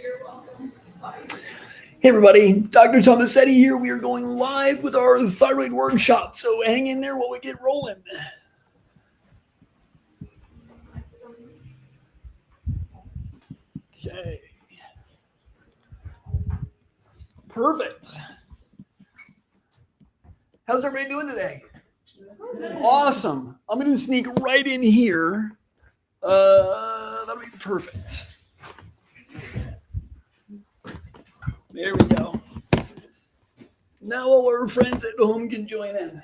you're welcome. Bye. Hey everybody, Dr. Tomasetti here. We are going live with our thyroid workshop, so hang in there while we get rolling. Okay. Perfect. How's everybody doing today? Awesome. I'm going to sneak right in here. That'll be perfect. There we go. Now all our friends at home can join in.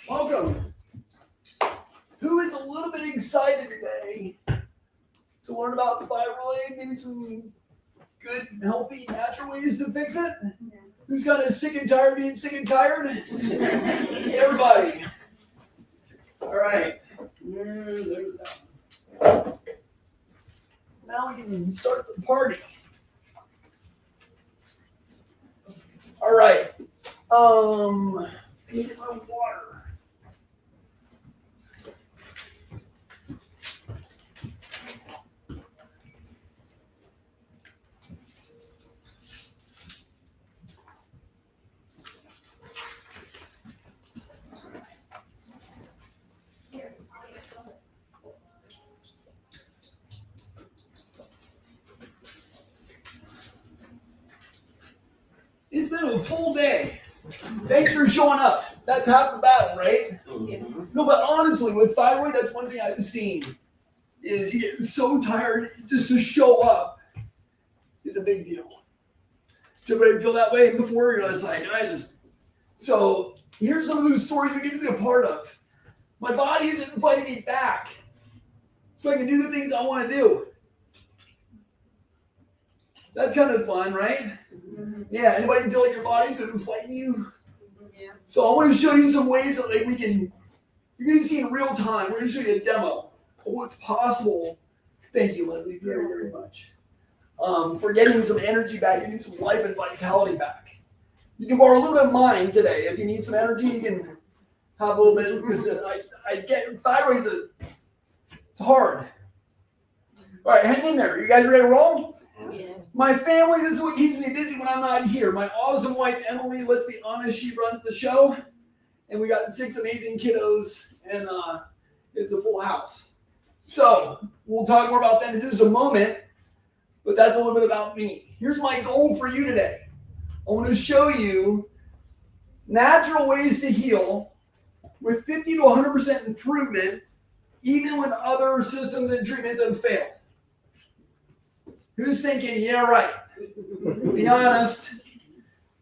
Welcome. Who is a little bit excited today to learn about the thyroid, maybe some good, healthy, natural ways to fix it? Yeah. Who's kind of sick and tired of being sick and tired? Everybody. All right. There's that one. Now we can start the party. All right. Let me get my water. It's been a full day. Thanks for showing up. That's half the battle, right? Yeah. No, but honestly, with thyroid, that's one thing I've seen is you get so tired just to show up is a big deal. Does everybody feel that way before? You're just like, So here's some of those stories we get to be a part of. My body isn't fighting me back, so I can do the things I want to do. That's kind of fun, right? Mm-hmm. Yeah, anybody feel like your body's going to be fighting you? Yeah. So I want to show you some ways that you're going to see in real time. We're going to show you a demo of what's possible. Thank you, Leslie, very, very much. For getting some energy back, getting some life and vitality back. You can borrow a little bit of mine today. If you need some energy, you can have a little bit, because I get thyroid, it's hard. All right, hang in there. You guys ready to roll? Yeah. My family, this is what keeps me busy when I'm not here. My awesome wife, Emily, let's be honest, she runs the show. And we got 6 amazing kiddos, and it's a full house. So we'll talk more about that in just a moment, but that's a little bit about me. Here's my goal for you today. I want to show you natural ways to heal with 50 to 100% improvement, even when other systems and treatments have failed. Who's thinking, yeah, right? Be honest.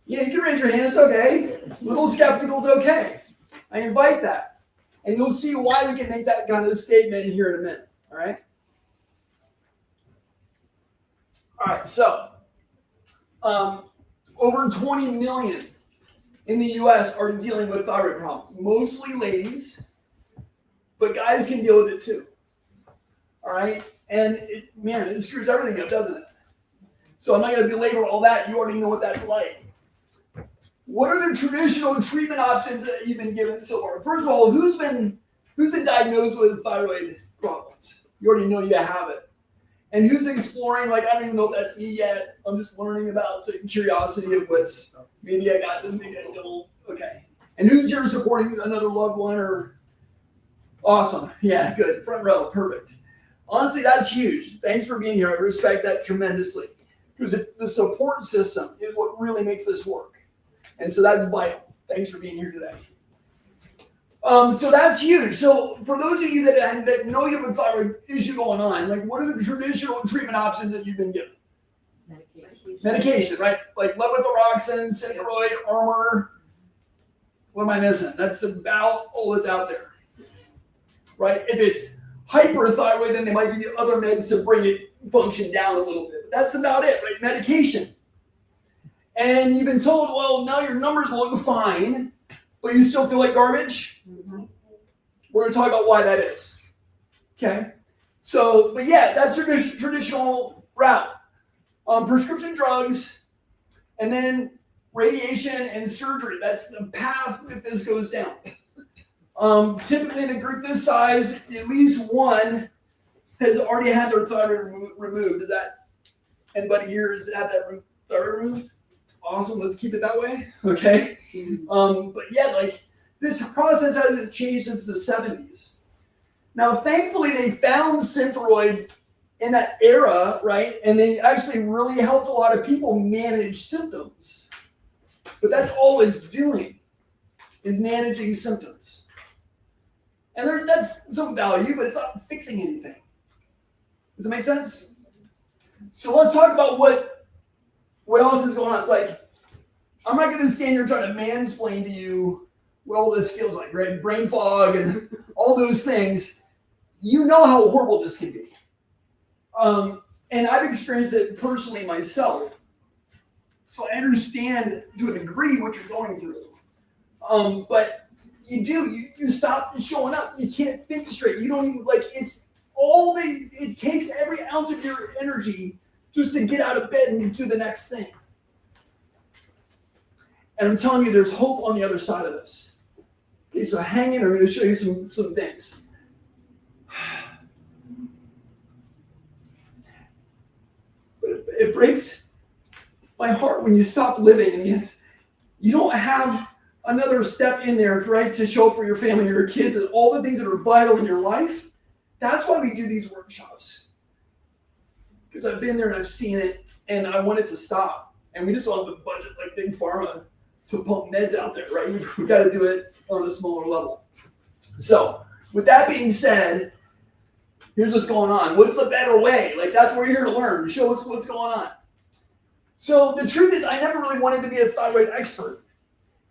Yeah, you can raise your hand, it's okay. A little skeptical is okay. I invite that. And you'll see why we can make that kind of statement here in a minute, all right? All right, so over 20 million in the U.S. are dealing with thyroid problems, mostly ladies, but guys can deal with it too, all right? And it screws everything up, doesn't it? So I'm not going to belabor all that. You already know what that's like. What are the traditional treatment options that you've been given so far? First of all, who's been diagnosed with thyroid problems? You already know you have it. And who's exploring, I don't even know if that's me yet. I'm just learning about curiosity of what's, maybe I got this, maybe I don't. Okay. And who's here supporting another loved one or? Awesome. Yeah, good. Front row. Perfect. Honestly, that's huge. Thanks for being here. I respect that tremendously. Because the support system is what really makes this work. And so that's vital. Thanks for being here today. So that's huge. So for those of you that know you have a thyroid issue going on, what are the traditional treatment options that you've been given? Medication, right? Like levothyroxine, Thyroid, Armor. What am I missing? That's about all that's out there. Right? If it's hyperthyroid, then they might give you other meds to bring it function down a little bit. But that's about it, right? Medication. And you've been told, well, now your numbers look fine, but you still feel like garbage. Mm-hmm. We're going to talk about why that is. Okay? So, but yeah, that's your traditional route. Prescription drugs, and then radiation and surgery. That's the path that this goes down. Typically in a group this size, at least one has already had their thyroid removed. Is that anybody here has had that thyroid removed? Awesome. Let's keep it that way. Okay. But yeah, like this process hasn't changed since the 70s. Now, thankfully, they found Synthroid in that era, right? And they actually really helped a lot of people manage symptoms. But that's all it's doing, is managing symptoms. And that's some value, but it's not fixing anything. Does that make sense? So let's talk about what else is going on. It's like, I'm not going to stand here trying to mansplain to you what all this feels like, right? Brain fog and all those things. You know how horrible this can be. And I've experienced it personally myself. So I understand to a degree what you're going through. But you stop showing up. You can't think straight. You don't even, like, it takes every ounce of your energy just to get out of bed and do the next thing. And I'm telling you, there's hope on the other side of this. Okay, so hang in. I'm going to show you some things. It breaks my heart when you stop living and you don't have another step in there, right, to show up for your family or your kids and all the things that are vital in your life. That's why we do these workshops. Because I've been there and I've seen it, and I want it to stop. And we just don't have the budget like Big Pharma to pump meds out there, right? We've got to do it on a smaller level. So, with that being said, here's what's going on. What's the better way? Like, that's what we're here to learn, to show what's going on. So the truth is, I never really wanted to be a thyroid expert.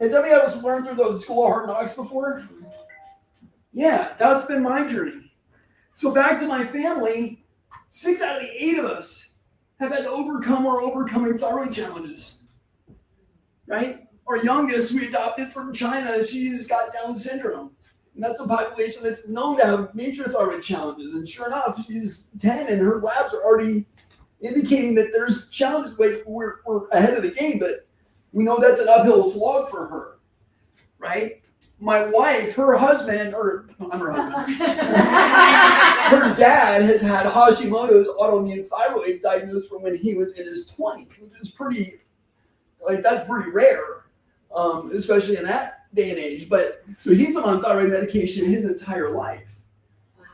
Has anybody else learned through the School of Hard Knocks before? Yeah, that's been my journey. So back to my family, 6 out of the 8 of us have had to overcome or overcoming thyroid challenges, right? Our youngest, we adopted from China. She's got Down syndrome. And that's a population that's known to have major thyroid challenges. And sure enough, she's 10 and her labs are already indicating that there's challenges. Like, we're ahead of the game, but we know that's an uphill slog for her, right? My wife, her husband, or I'm her husband, her dad has had Hashimoto's autoimmune thyroid diagnosed from when he was in his 20s, which is that's pretty rare, especially in that day and age. But so he's been on thyroid medication his entire life.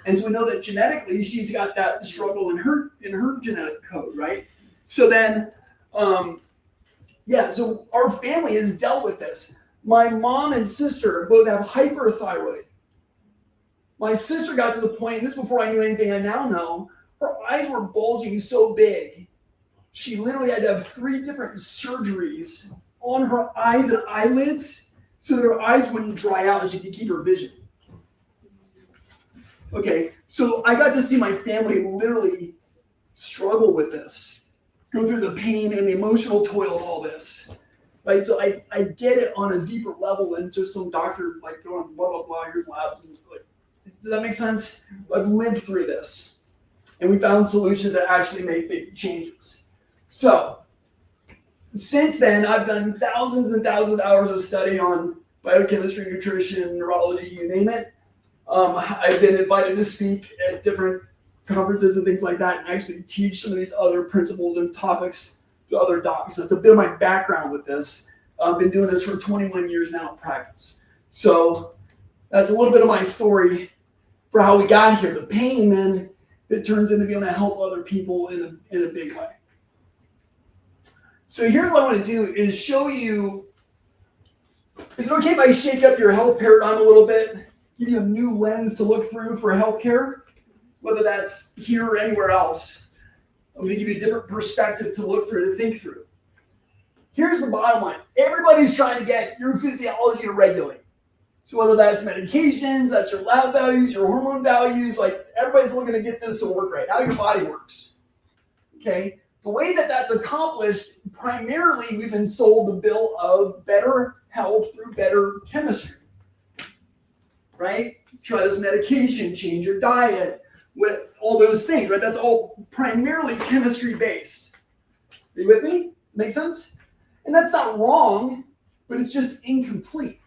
And so we know that genetically she's got that struggle in her genetic code, right? So then, so our family has dealt with this. My mom and sister both have hyperthyroid. My sister got to the point, and this is before I knew anything I now know, her eyes were bulging so big, she literally had to have 3 different surgeries on her eyes and eyelids so that her eyes wouldn't dry out and she could keep her vision. Okay, so I got to see my family literally struggle with this, go through the pain and the emotional toil of all this, right? So I get it on a deeper level than just some doctor like going blah, blah, blah, here's labs. And like, does that make sense? I've lived through this, and we found solutions that actually make big changes. So since then, I've done thousands and thousands of hours of study on biochemistry, nutrition, neurology, you name it. I've been invited to speak at different conferences and things like that, and actually teach some of these other principles and topics to other docs. That's a bit of my background with this. I've been doing this for 21 years now in practice. So that's a little bit of my story for how we got here. The pain then that turns into being able to help other people in a big way. So here's what I want to do is show you, is it okay if I shake up your health paradigm a little bit? Give you a new lens to look through for healthcare, whether that's here or anywhere else. I'm going to give you a different perspective to look through, to think through. Here's the bottom line. Everybody's trying to get your physiology to regulate. So whether that's medications, that's your lab values, your hormone values, like everybody's looking to get this to work right, how your body works. Okay? The way that that's accomplished, primarily we've been sold the bill of better health through better chemistry. Right? Try this medication, change your diet, all those things, right? That's all primarily chemistry based. Are you with me? Make sense? And that's not wrong, but it's just incomplete.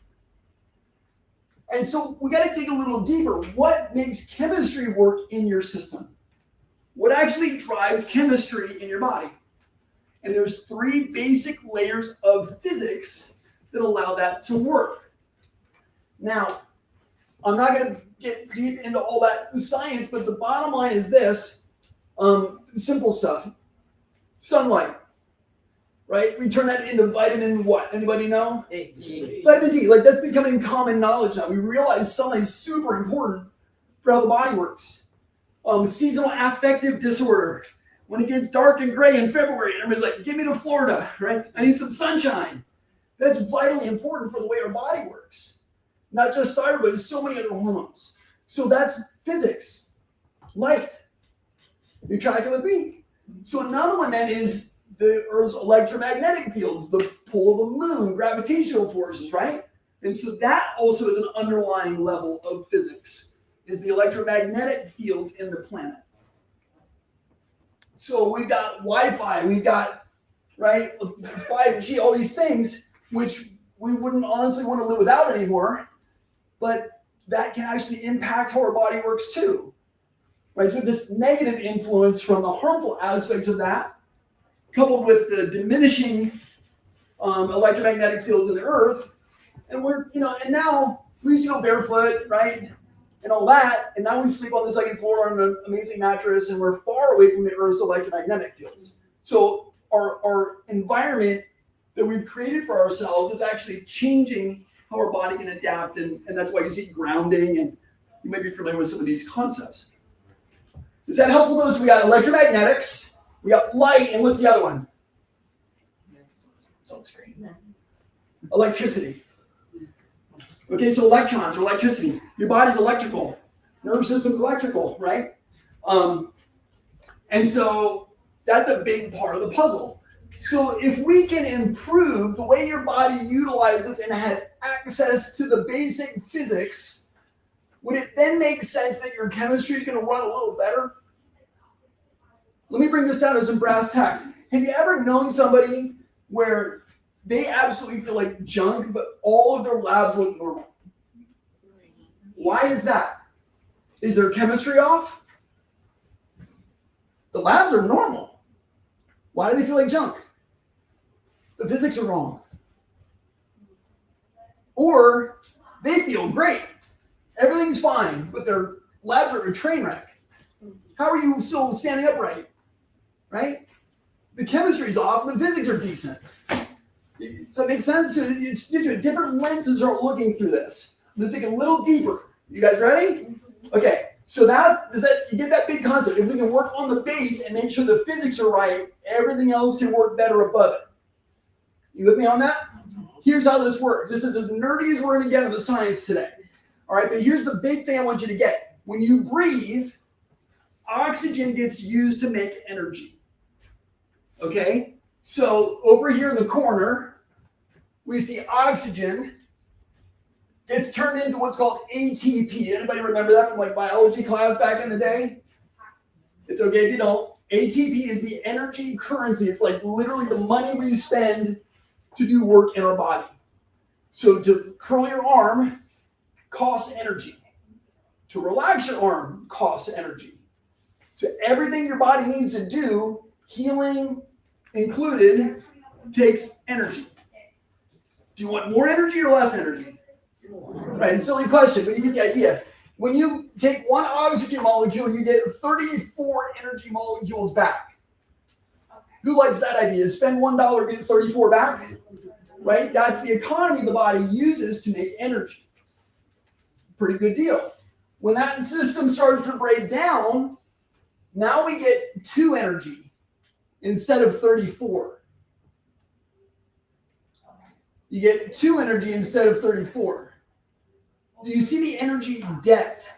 And so we got to dig a little deeper. What makes chemistry work in your system? what actually drives chemistry in your body. And there's 3 basic layers of physics that allow that to work. Now, I'm not going to get deep into all that science, but the bottom line is this, simple stuff. Sunlight, right? We turn that into vitamin what? Anybody know? D. Vitamin D. Like, that's becoming common knowledge now. We realize sunlight is super important for how the body works. Seasonal affective disorder. When it gets dark and gray in February, and everybody's like, "Get me to Florida," right? I need some sunshine. That's vitally important for the way our body works. Not just thyroid, but so many other hormones. So that's physics. Light. You tracking with me? So another one then is the Earth's electromagnetic fields, the pull of the moon, gravitational forces, right? And so that also is an underlying level of physics, is the electromagnetic fields in the planet. So we've got Wi-Fi, we've got, right, 5G, all these things, which we wouldn't honestly want to live without anymore, but that can actually impact how our body works too. Right, so this negative influence from the harmful aspects of that, coupled with the diminishing electromagnetic fields in the earth, and and now we used to go barefoot, right, and all that, and now we sleep on the second floor on an amazing mattress, and we're far away from the earth's electromagnetic fields. So our environment that we've created for ourselves is actually changing how our body can adapt, and that's why you see grounding, and you may be familiar with some of these concepts. Is that helpful though? So we got electromagnetics, we got light, and what's the other one? It's on the screen. Electricity. Okay, so electrons or electricity. Your body's electrical. Nervous system's electrical, right? And so that's a big part of the puzzle. So if we can improve the way your body utilizes and has access to the basic physics, would it then make sense that your chemistry is going to run a little better? Let me bring this down to some brass tacks. Have you ever known somebody where they absolutely feel like junk, but all of their labs look normal? Why is that? Is their chemistry off? The labs are normal. Why do they feel like junk? The physics are wrong. Or they feel great. Everything's fine, but their labs are a train wreck. How are you still standing upright? Right? The chemistry's off, the physics are decent. Does that make sense? So it's different lenses are looking through this. I'm going to take it a little deeper. You guys ready? Okay, so you get that big concept. If we can work on the base and make sure the physics are right, everything else can work better above it. You with me on that? Here's how this works. This is as nerdy as we're going to get in the science today. All right, but here's the big thing I want you to get. When you breathe, oxygen gets used to make energy. Okay? So over here in the corner, we see oxygen gets turned into what's called ATP. Anybody remember that from like biology class back in the day? It's okay if you don't. ATP is the energy currency. It's like literally the money we spend to do work in our body. So to curl your arm costs energy. To relax your arm costs energy. So everything your body needs to do, healing included, takes energy. Do you want more energy or less energy? Right, it's a silly question, but you get the idea. When you take one oxygen molecule, you get 34 energy molecules back. Who likes that idea? Spend $1, get 34 back? Right? That's the economy the body uses to make energy. Pretty good deal. When that system starts to break down, now we get 2 energy instead of 34. You get 2 energy instead of 34. Do you see the energy debt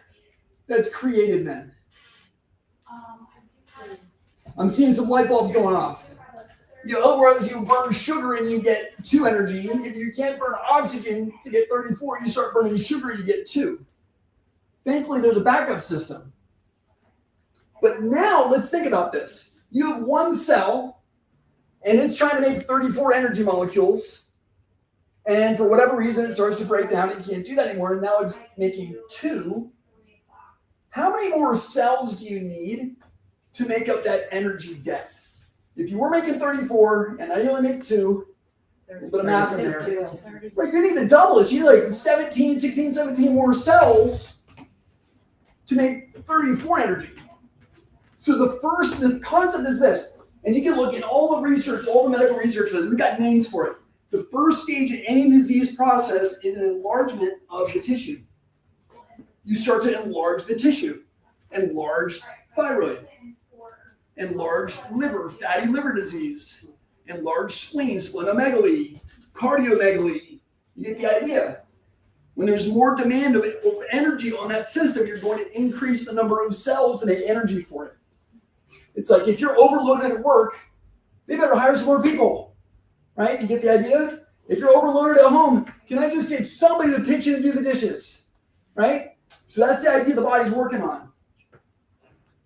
that's created then? I'm seeing some light bulbs going off. Otherwise, you burn sugar and you get 2 energy. If you can't burn oxygen to get 34, you start burning sugar, you get 2. Thankfully, there's a backup system. But now, let's think about this. You have one cell, and it's trying to make 34 energy molecules. And for whatever reason, it starts to break down. It can't do that anymore. And now it's making 2. How many more cells do you need to make up that energy debt. If you were making 34 and now you only make 2, a little bit of math in there. Right, you need to double this. You need like 17 more cells to make 34 energy. So the concept is this, and you can look in all the research, all the medical research, we've got names for it. The first stage in any disease process is an enlargement of the tissue. You start to enlarge the tissue. Enlarged thyroid, enlarged liver, fatty liver disease, enlarged spleen, splenomegaly, cardiomegaly. You get the idea. When there's more demand of energy on that system, you're going to increase the number of cells to make energy for it. It's like if you're overloaded at work, they better hire some more people, right? You get the idea? If you're overloaded at home, can I just get somebody to pitch in and do the dishes, right? So that's the idea the body's working on.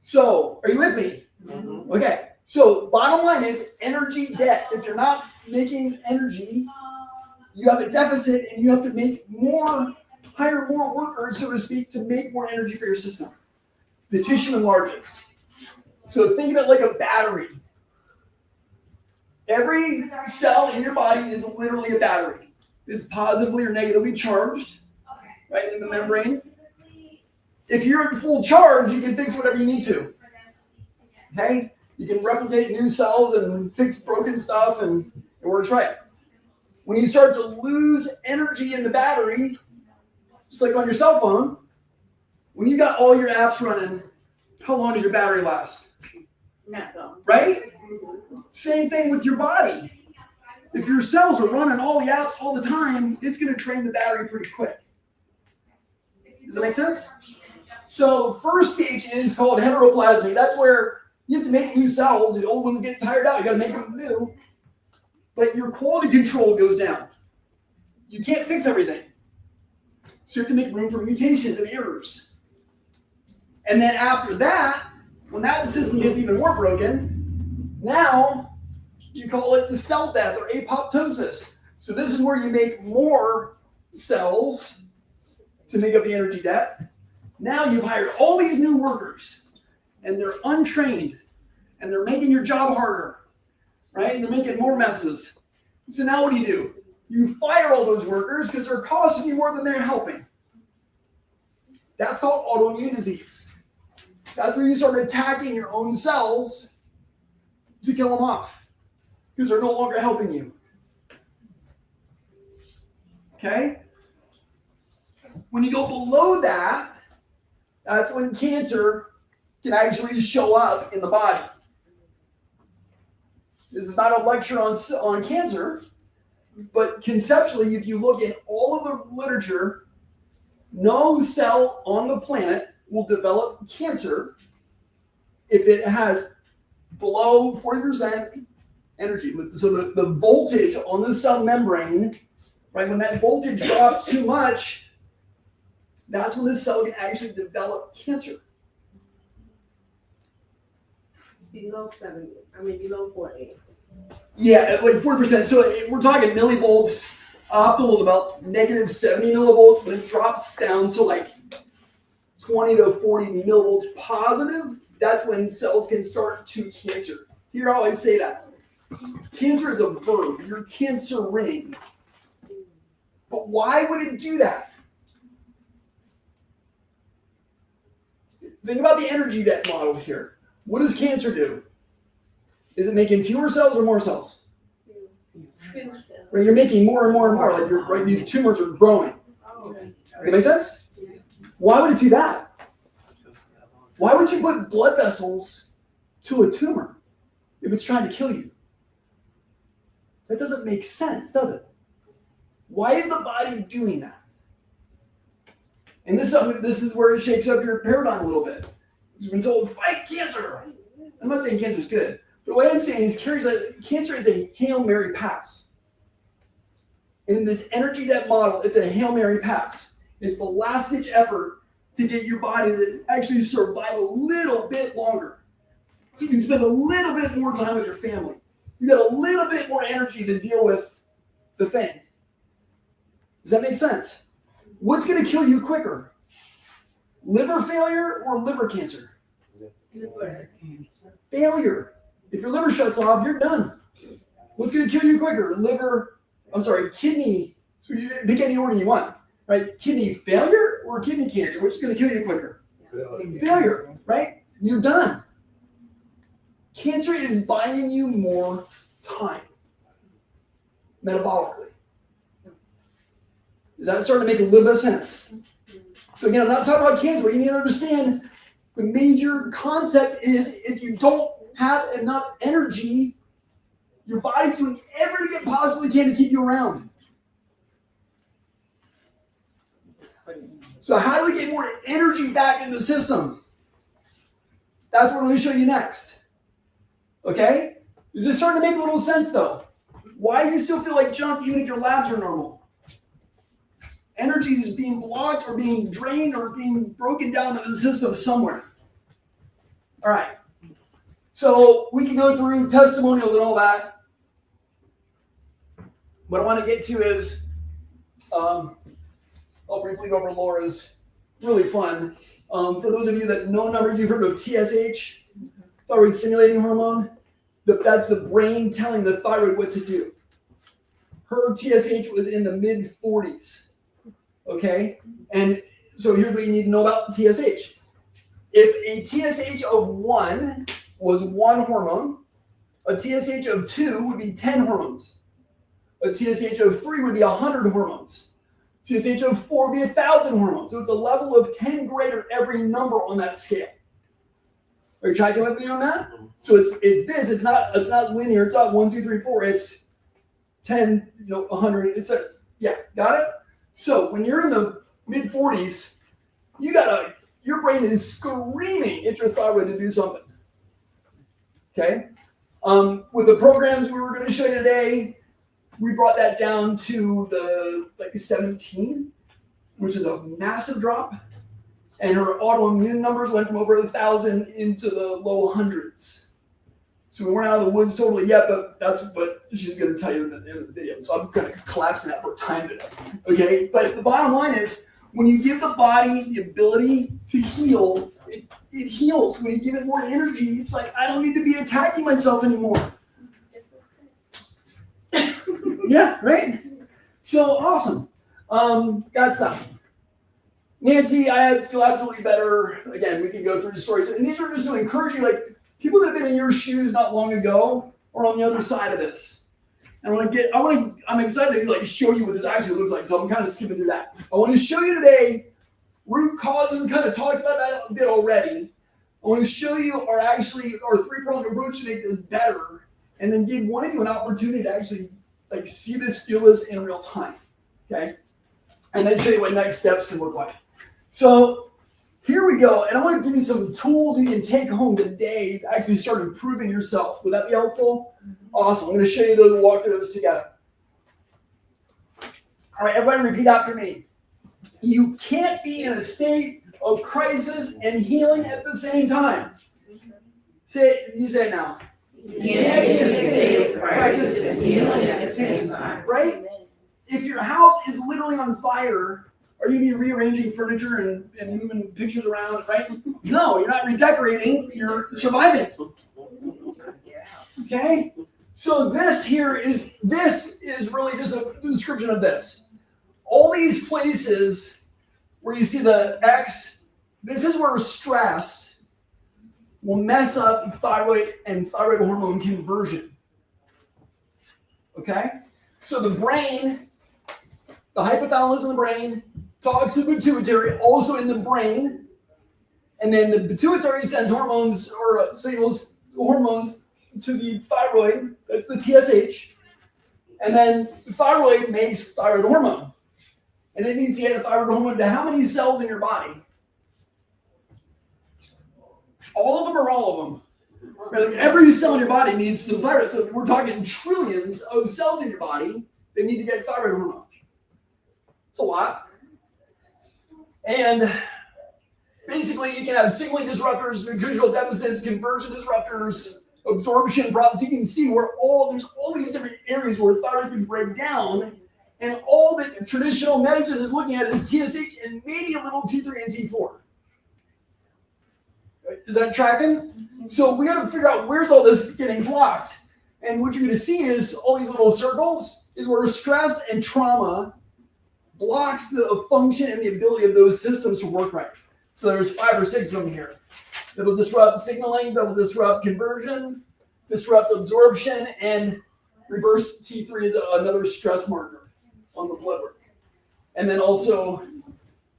So, are you with me? Mm-hmm. Okay, so bottom line is energy debt. If you're not making energy, you have a deficit and you have to hire more workers, so to speak, to make more energy for your system. The tissue enlarges. So think of it like a battery. Every cell in your body is literally a battery. It's positively or negatively charged, right, in the membrane. If you're in full charge, you can fix whatever you need to. Okay? You can replicate new cells and fix broken stuff, and it works right. When you start to lose energy in the battery, just like on your cell phone, when you got all your apps running, how long does your battery last? Not long. Right? Same thing with your body. If your cells are running all the apps all the time, it's going to drain the battery pretty quick. Does that make sense? So first stage is called heteroplasmy. That's where you have to make new cells. The old ones get tired out. You got to make them new. But your quality control goes down. You can't fix everything. So you have to make room for mutations and errors. And then after that, when that system gets even more broken, now you call it the cell death or apoptosis. So this is where you make more cells to make up the energy debt. Now you've hired all these new workers, and they're untrained, and they're making your job harder, right? And they're making more messes. So now what do? You fire all those workers because they're costing you more than they're helping. That's called autoimmune disease. That's where you start attacking your own cells to kill them off because they're no longer helping you. Okay? When you go below that, that's when cancer can actually show up in the body. This is not a lecture on cancer, but conceptually, if you look at all of the literature, no cell on the planet will develop cancer if it has below 40% energy. So the voltage on the cell membrane, right, when that voltage drops too much, that's when the cell can actually develop cancer. Below 40. Yeah, like 40%. So we're talking millivolts. Optimal is about negative 70 millivolts. When it drops down to like 20 to 40 millivolts positive, that's when cells can start to cancer. Here I always say that. Cancer is a verb. You're cancering. But why would it do that? Think about the energy debt model here. What does cancer do? Is it making fewer cells or more cells? Fewer cells. Right, you're making more and more and more. Like right, these tumors are growing. Does that make sense? Why would it do that? Why would you put blood vessels to a tumor if it's trying to kill you? That doesn't make sense, does it? Why is the body doing that? And this is where it shakes up your paradigm a little bit. You've been told, fight cancer. I'm not saying cancer is good. But what I'm saying is cancer is a Hail Mary pass. And in this energy debt model, it's a Hail Mary pass. It's the last-ditch effort to get your body to actually survive a little bit longer. So you can spend a little bit more time with your family. You got a little bit more energy to deal with the thing. Does that make sense? What's going to kill you quicker? Liver failure or liver cancer? Failure. If your liver shuts off, you're done. What's going to kill you quicker? Kidney. So you pick any organ you want, right? Kidney failure or kidney cancer? Which is going to kill you quicker? Failure, right? You're done. Cancer is buying you more time metabolically. Is that starting to make a little bit of sense? So again, I'm not talking about cancer, but you need to understand the major concept is if you don't have enough energy, your body's doing everything it possibly can to keep you around. So how do we get more energy back in the system? That's what I'm going to show you next. Okay? Is this starting to make a little sense though? Why do you still feel like junk even if your labs are normal? Energy is being blocked or being drained or being broken down in the system somewhere. All right. So we can go through testimonials and all that. What I want to get to is, I'll briefly go over Laura's. Really fun. For those of you that know numbers, you've heard of TSH, thyroid stimulating hormone. That's the brain telling the thyroid what to do. Her TSH was in the mid 40s. Okay? And so here's what you need to know about TSH. If a TSH of 1 was 1 hormone, a TSH of 2 would be 10 hormones. A TSH of 3 would be 100 hormones. TSH of 4 would be 1,000 hormones. So it's a level of 10 greater every number on that scale. Are you tracking with me on that? So it's this. It's not linear. It's not 1, 2, 3, 4. It's 10. 100. Got it. So when you're in the mid 40s, your brain is screaming at your thyroid to do something. Okay. With the programs we were going to show you today, we brought that down to the 17, which is a massive drop. And her autoimmune numbers went from over 1,000 into the low hundreds. So we weren't out of the woods totally yet, but that's what she's going to tell you in the end of the video. So I'm going to collapse that for time today. Okay? But the bottom line is, when you give the body the ability to heal, it heals. When you give it more energy, it's like, I don't need to be attacking myself anymore. Yeah, right? So awesome. Got stuff. Nancy, I feel absolutely better. Again, we can go through the stories. And these are just to encourage you, like people that have been in your shoes not long ago are on the other side of this. And I'm excited to show you what this actually looks like. So I'm kind of skipping through that. I want to show you today root causes. We kind of talked about that a bit already. I want to show you our 3-pronged approach to make this better, and then give one of you an opportunity to actually see this, feel this in real time. Okay? And then show you what next steps can look like. So here we go. And I want to give you some tools you can take home today to actually start improving yourself. Would that be helpful? Awesome. I'm going to show you those. We'll walk through this together. All right, everybody repeat after me. You can't be in a state of crisis and healing at the same time. You say it now. You can't be in a state of crisis and healing at the same time. Right? If your house is literally on fire, are you going to be rearranging furniture and moving pictures around, right? No, you're not redecorating, you're surviving. Okay? So this is really just a description of this. All these places where you see the X, this is where stress will mess up thyroid and thyroid hormone conversion. Okay? So the brain, the hypothalamus in the brain, talks to the pituitary, also in the brain, and then the pituitary sends hormones or signals hormones to the thyroid, that's the TSH, and then the thyroid makes thyroid hormone. And it needs to get a thyroid hormone to how many cells in your body? All of them or all of them? Every cell in your body needs some thyroid. So we're talking trillions of cells in your body that need to get thyroid hormone. It's a lot. And basically you can have signaling disruptors, nutritional deficits, conversion disruptors, absorption problems. You can see where there's all these different areas where thyroid can break down. And all that traditional medicine is looking at is TSH and maybe a little T3 and T4. Is that tracking? So we got to figure out where's all this getting blocked. And what you're going to see is all these little circles is where stress and trauma blocks the function and the ability of those systems to work right. So there's 5 or 6 of them here. That'll disrupt signaling, that'll disrupt conversion, disrupt absorption, and reverse T3 is another stress marker on the blood work. And then also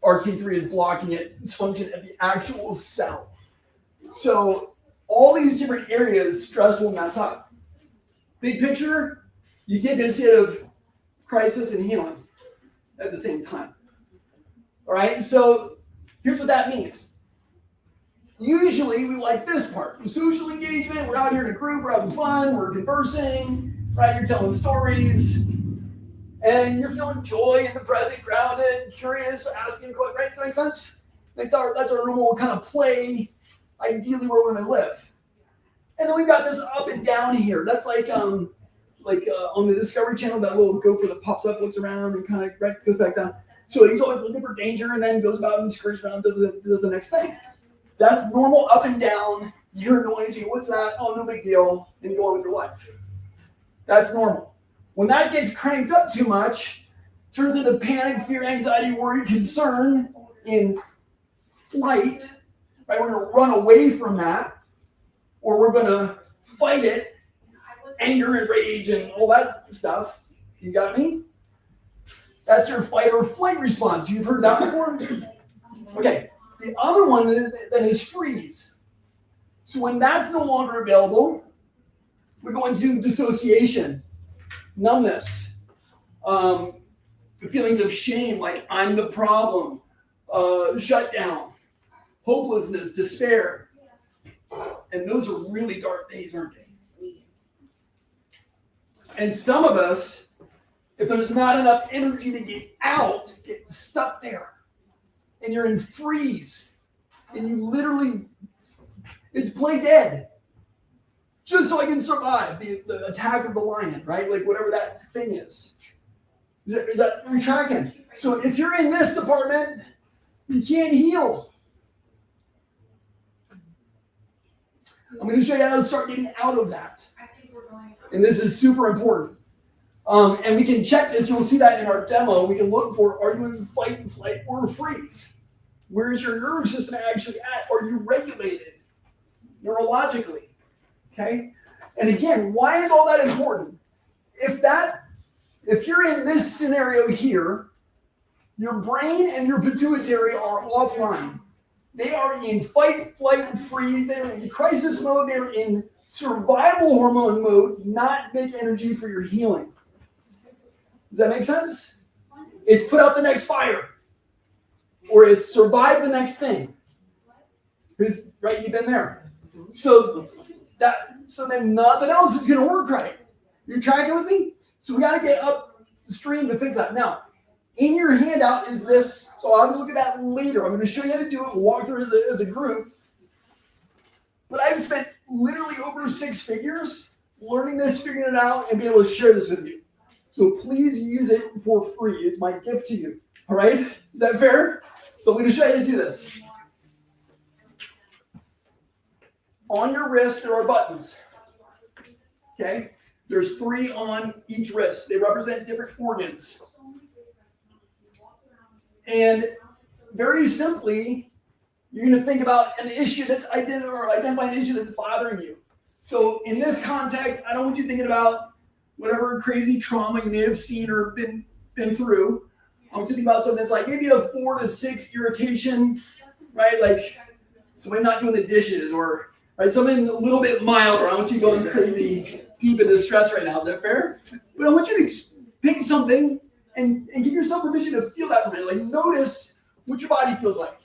RT3 is blocking its function at the actual cell. So all these different areas, stress will mess up. Big picture, you can't get a state of crisis and healing at the same time. All right, so here's what that means. Usually we like this part, social engagement. We're out here in a group, we're having fun, we're conversing, right? You're telling stories, and you're feeling joy in the present, grounded, curious, asking questions, right? Does that make sense? That's our normal kind of play, ideally where we're going to live. And then we've got this up and down here. That's like on the Discovery Channel, that little gopher that pops up, looks around, and kind of goes back down. So he's always looking for danger, and then goes about and scurries around, does the next thing. That's normal up and down. You hear noise, you go, what's that? Oh, no big deal. And you go on with your life. That's normal. When that gets cranked up too much, turns into panic, fear, anxiety, worry, concern in flight, right? We're going to run away from that, or we're going to fight it, anger and rage and all that stuff. You got me? That's your fight or flight response. You've heard that before? Okay. The other one then is freeze. So when that's no longer available, we go into dissociation, numbness, the feelings of shame, like I'm the problem, shutdown, hopelessness, despair. And those are really dark days, aren't they? And some of us, if there's not enough energy to get out, get stuck there. And you're in freeze, and you literally, it's play dead, just so I can survive the attack of the lion, right? Like whatever that thing is. Is that you're tracking? So if you're in this department, you can't heal. I'm going to show you how to start getting out of that. And this is super important. And we can check this. You'll see that in our demo. We can look for, are you in fight, flight, or freeze? Where is your nervous system actually at? Are you regulated neurologically? Okay? And again, why is all that important? If you're in this scenario here, your brain and your pituitary are offline. They are in fight, flight, freeze. They're in crisis mode. They're in survival hormone mode, not make energy for your healing. Does that make sense? It's put out the next fire, or it's survive the next thing. Because, right, you've been there. So then nothing else is going to work right. You're tracking with me? So we got to get upstream to fix that. Now, in your handout is this. So I'll have to look at that later. I'm going to show you how to do it. We'll walk through it as a group. But I've spent literally over 6 figures learning this, figuring it out, and being able to share this with you. So please use it for free. It's my gift to you. All right? Is that fair? So I'm going to show you how to do this. On your wrist, there are buttons. Okay? There's 3 on each wrist. They represent different organs. And very simply, you're going to think about an issue that's identify an issue that's bothering you. So in this context, I don't want you thinking about whatever crazy trauma you may have seen or been through. I want you to think about something that's like maybe a 4 to 6 irritation, right? Like somebody not doing the dishes, or right, something a little bit milder. I want you going crazy deep into stress right now. Is that fair? But I want you to pick something and give yourself permission to feel that for a minute. Like notice what your body feels like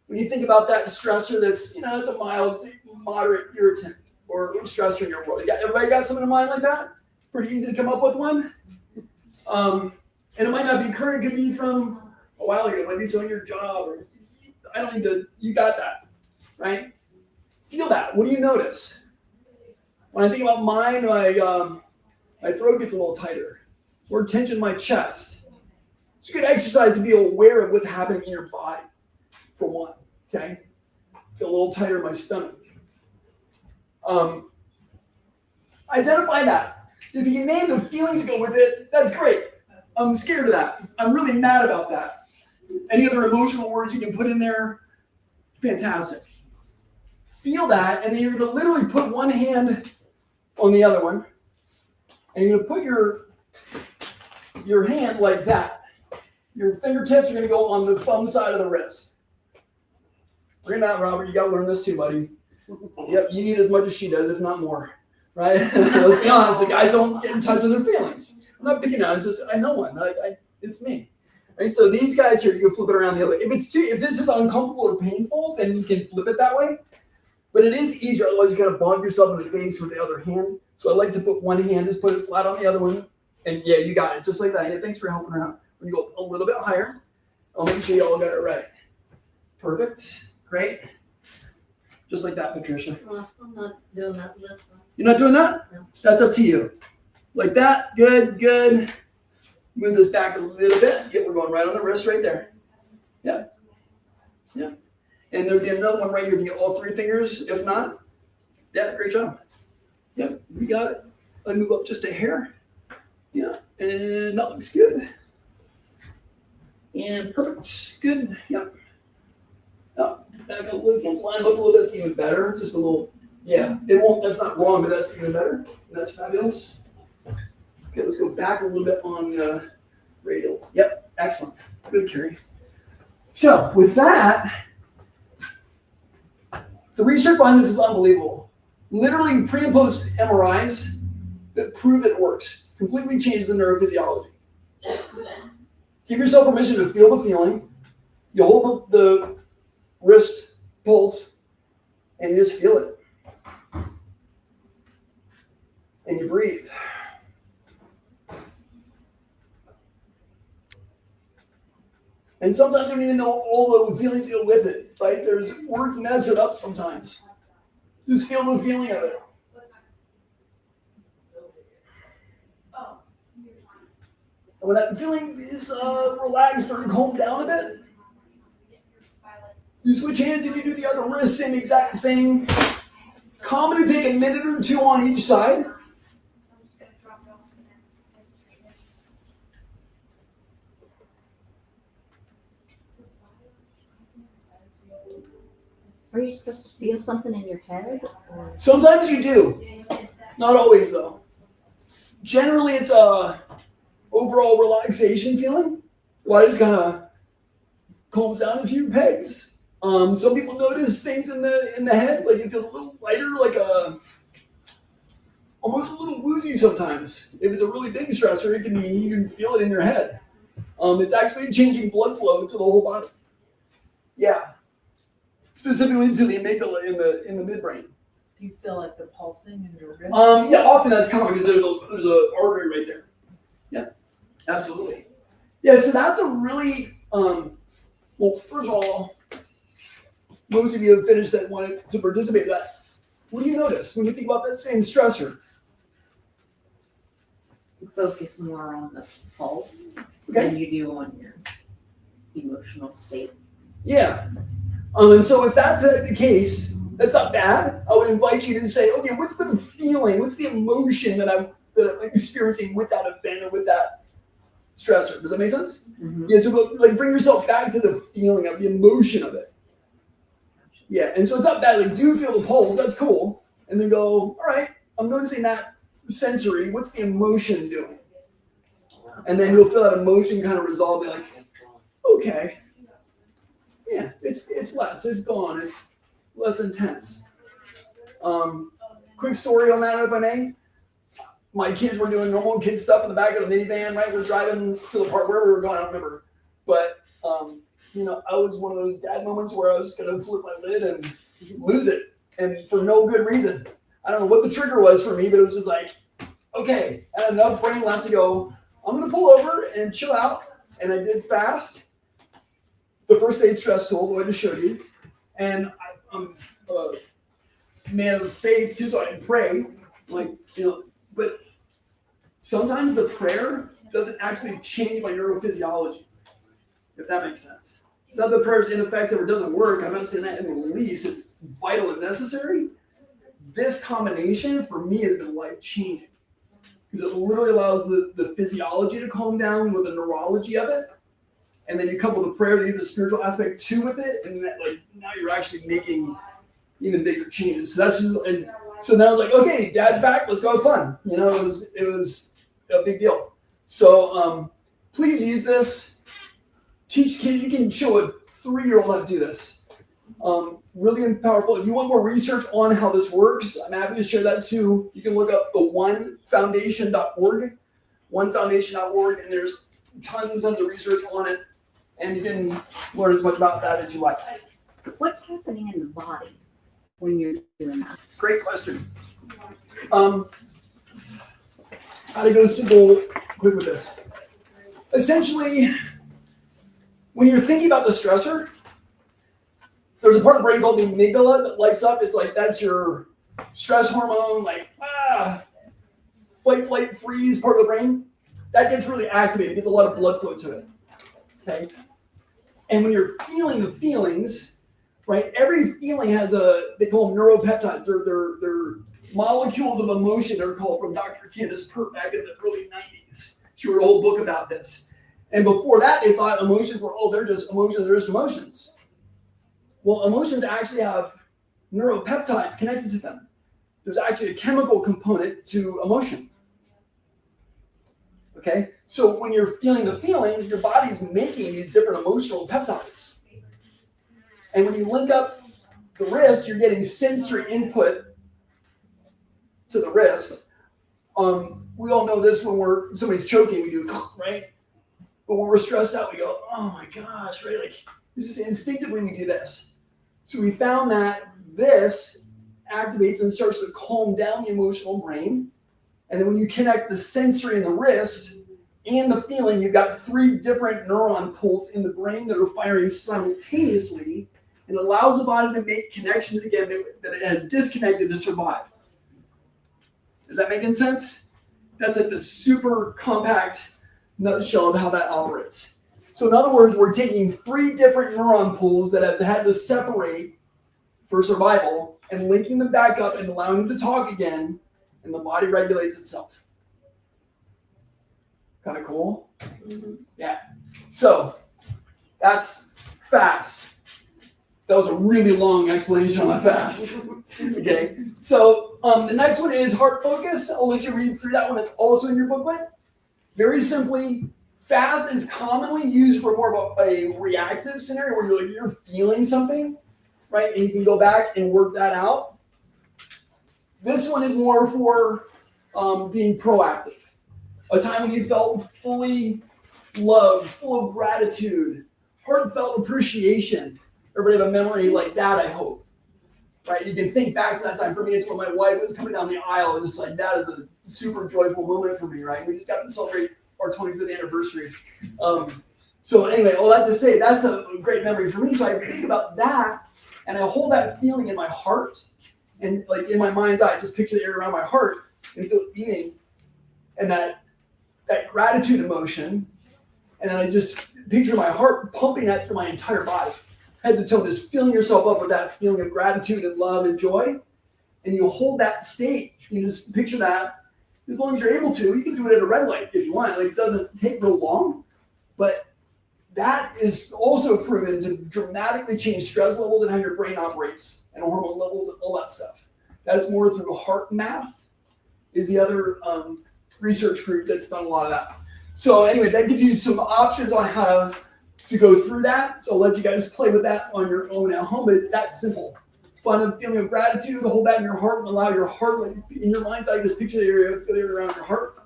when you think about that stressor that's, it's a mild, moderate irritant or stressor in your world. Everybody got something in mind like that? Pretty easy to come up with one. And it might not be current. It could be from a while ago. It might be on your job. Or I don't need to. You got that, right? Feel that. What do you notice? When I think about mine, my throat gets a little tighter. More tension in my chest. It's a good exercise to be aware of what's happening in your body, for one. Okay. feel a little tighter in my stomach. Identify that. If you can name the feelings that go with it, that's great. I'm scared of that. I'm really mad about that. Any other emotional words you can put in there? Fantastic. Feel that, and then you're going to literally put one hand on the other one, and you're going to put your hand like that. Your fingertips are going to go on the thumb side of the wrist. Bring that, Robert. You got to learn this too, buddy. Yep, you need as much as she does, if not more. Right? Let's be honest. The guys don't get in touch with their feelings. I'm not picking on. I know one. It's me. Right? So these guys here, you can flip it around the other way. If this is uncomfortable or painful, then you can flip it that way. But it is easier. Otherwise, you kind of bonk yourself in the face with the other hand. So I like to put one hand, just put it flat on the other one, and yeah, you got it, just like that. Hey, thanks for helping her out. When you go a little bit higher, I'll make sure you all got it right. Perfect. Great. Just like that, Patricia. I'm not doing that. That's fine. You're not doing that? No. That's up to you. Like that. Good, good. Move this back a little bit. Yeah, we're going right on the wrist right there. Yeah. Yeah. And there'll be another one right here. If you get all three fingers, if not, yeah, great job. Yep, you got it. I move up just a hair. Yeah, and that looks good. And perfect. Good. Yep. Up, back a little bit. Line up a little bit. That's even better. Just a little. Yeah, it won't. That's not wrong, but that's even better. That's fabulous. Okay, let's go back a little bit on radial. Yep, excellent. Good, Carrie. So with that, the research behind this is unbelievable. Literally pre and post MRIs that prove that it works. Completely changes the neurophysiology. Give yourself permission to feel the feeling. You hold the wrist pulse and you just feel it. And you breathe. And sometimes you don't even know all the feelings that go with it, right? There's words mess it up sometimes. Just feel the feeling of it. And when that feeling is relaxed or calmed down a bit, you switch hands and you do the other wrist, same exact thing. Common to take a minute or two on each side. Are you supposed to feel something in your head? Or? Sometimes you do. Not always, though. Generally, it's a overall relaxation feeling. Why just kind of calms down a few pegs. Some people notice things in the head, like you feel a little lighter, like almost a little woozy sometimes. If it's a really big stressor, it can be you can feel it in your head. It's actually changing blood flow to the whole body. Yeah. Specifically to the amygdala in the midbrain. Do you feel like the pulsing in your wrist? Yeah, often that's common because there's a artery right there. Yeah, absolutely. Yeah, so that's a really well. First of all, most of you have finished that wanted to participate in that. What do you notice when you think about that same stressor? You focus more on the pulse Okay. than you do on your emotional state. Yeah. And so if that's the case, that's not bad. I would invite you to say, okay, what's the feeling? What's the emotion that I'm experiencing with that event or with that stressor? Does that make sense? Mm-hmm. Yeah, so like bring yourself back to the feeling of the emotion of it. Yeah, and so it's not bad. Like, do feel the pulse. That's cool. And then go, all right, I'm noticing that sensory. What's the emotion doing? And then you'll feel that emotion kind of resolve. Be like, okay. Yeah, it's less. It's gone. It's less intense. Quick story on that, if I may. My kids were doing normal kid stuff in the back of the minivan, right? We're driving to the park where we were going. I don't remember. But, I was one of those dad moments where I was going to flip my lid and lose it. And for no good reason. I don't know what the trigger was for me, but it was just like, okay. I had enough brain left to go, I'm going to pull over and chill out. And I did fast. The first aid stress tool, that I just showed you. And I'm a man of faith too, so I pray. But sometimes the prayer doesn't actually change my neurophysiology, if that makes sense. It's not that prayer is ineffective or doesn't work. I'm not saying that in the least. It's vital and necessary. This combination for me has been life changing because it literally allows the physiology to calm down with the neurology of it. And then you couple the prayer, the spiritual aspect too with it, and that, like, now you're actually making even bigger changes. So that's just, and so now I was like, okay, Dad's back, let's go have fun. You know, it was a big deal. So please use this. Teach kids. You can show a 3-year-old how to do this. Really powerful. If you want more research on how this works, I'm happy to share that too. You can look up the onefoundation.org, onefoundation.org, and there's tons and tons of research on it. And you can learn as much about that as you like. What's happening in the body when you're doing that? Great question. How to go simple quick with this. Essentially, when you're thinking about the stressor, there's a part of the brain called the amygdala that lights up. It's like that's your stress hormone, like fight, flight, freeze part of the brain. That gets really activated. It gets a lot of blood flow to it. Okay. And when you're feeling the feelings, right? Every feeling has they call them neuropeptides. They're molecules of emotion. They're called from Dr. Candace Pert back in the early 90s. She wrote a whole book about this. And before that, they thought emotions were, they're just emotions, they're just emotions. Well, emotions actually have neuropeptides connected to them. There's actually a chemical component to emotion. Okay, so when you're feeling the feeling, your body's making these different emotional peptides. And when you link up the wrist, you're getting sensory input to the wrist. We all know this when somebody's choking, we do, right? But when we're stressed out, we go, oh my gosh, right? Like, this is instinctively we do this. So we found that this activates and starts to calm down the emotional brain. And then when you connect the sensory in the wrist and the feeling, you've got 3 different neuron pools in the brain that are firing simultaneously, and it allows the body to make connections again that it had disconnected to survive. Is that making sense? That's like the super compact nutshell of how that operates. So in other words, we're taking 3 different neuron pools that have had to separate for survival and linking them back up and allowing them to talk again, and the body regulates itself. Kind of cool? Mm-hmm. Yeah. So that's fast. That was a really long explanation on that fast. Okay. So the next one is heart focus. I'll let you read through that one. It's also in your booklet. Very simply, fast is commonly used for more of a reactive scenario where you're feeling something, right? And you can go back and work that out. This one is more for being proactive. A time when you felt fully loved, full of gratitude, heartfelt appreciation. Everybody have a memory like that, I hope. Right? You can think back to that time. For me, it's when my wife was coming down the aisle. And just like, that is a super joyful moment for me, right? We just got to celebrate our 25th anniversary. So anyway, all that to say, that's a great memory for me. So I think about that, and I hold that feeling in my heart. And like in my mind's eye, just picture the area around my heart and feel it beating. And that gratitude emotion. And then I just picture my heart pumping that through my entire body. Head to toe, just filling yourself up with that feeling of gratitude and love and joy. And you hold that state. You just picture that as long as you're able to. You can do it at a red light if you want. Like, it doesn't take real long. But that is also proven to dramatically change stress levels and how your brain operates and hormone levels and all that stuff. That's more through heart math is the other research group that's done a lot of that. So anyway, that gives you some options on how to go through that. So I'll let you guys play with that on your own at home, but it's that simple. Find a feeling of gratitude, hold that in your heart and allow your heart, like in your mind's eye, just picture the area, feel it around your heart.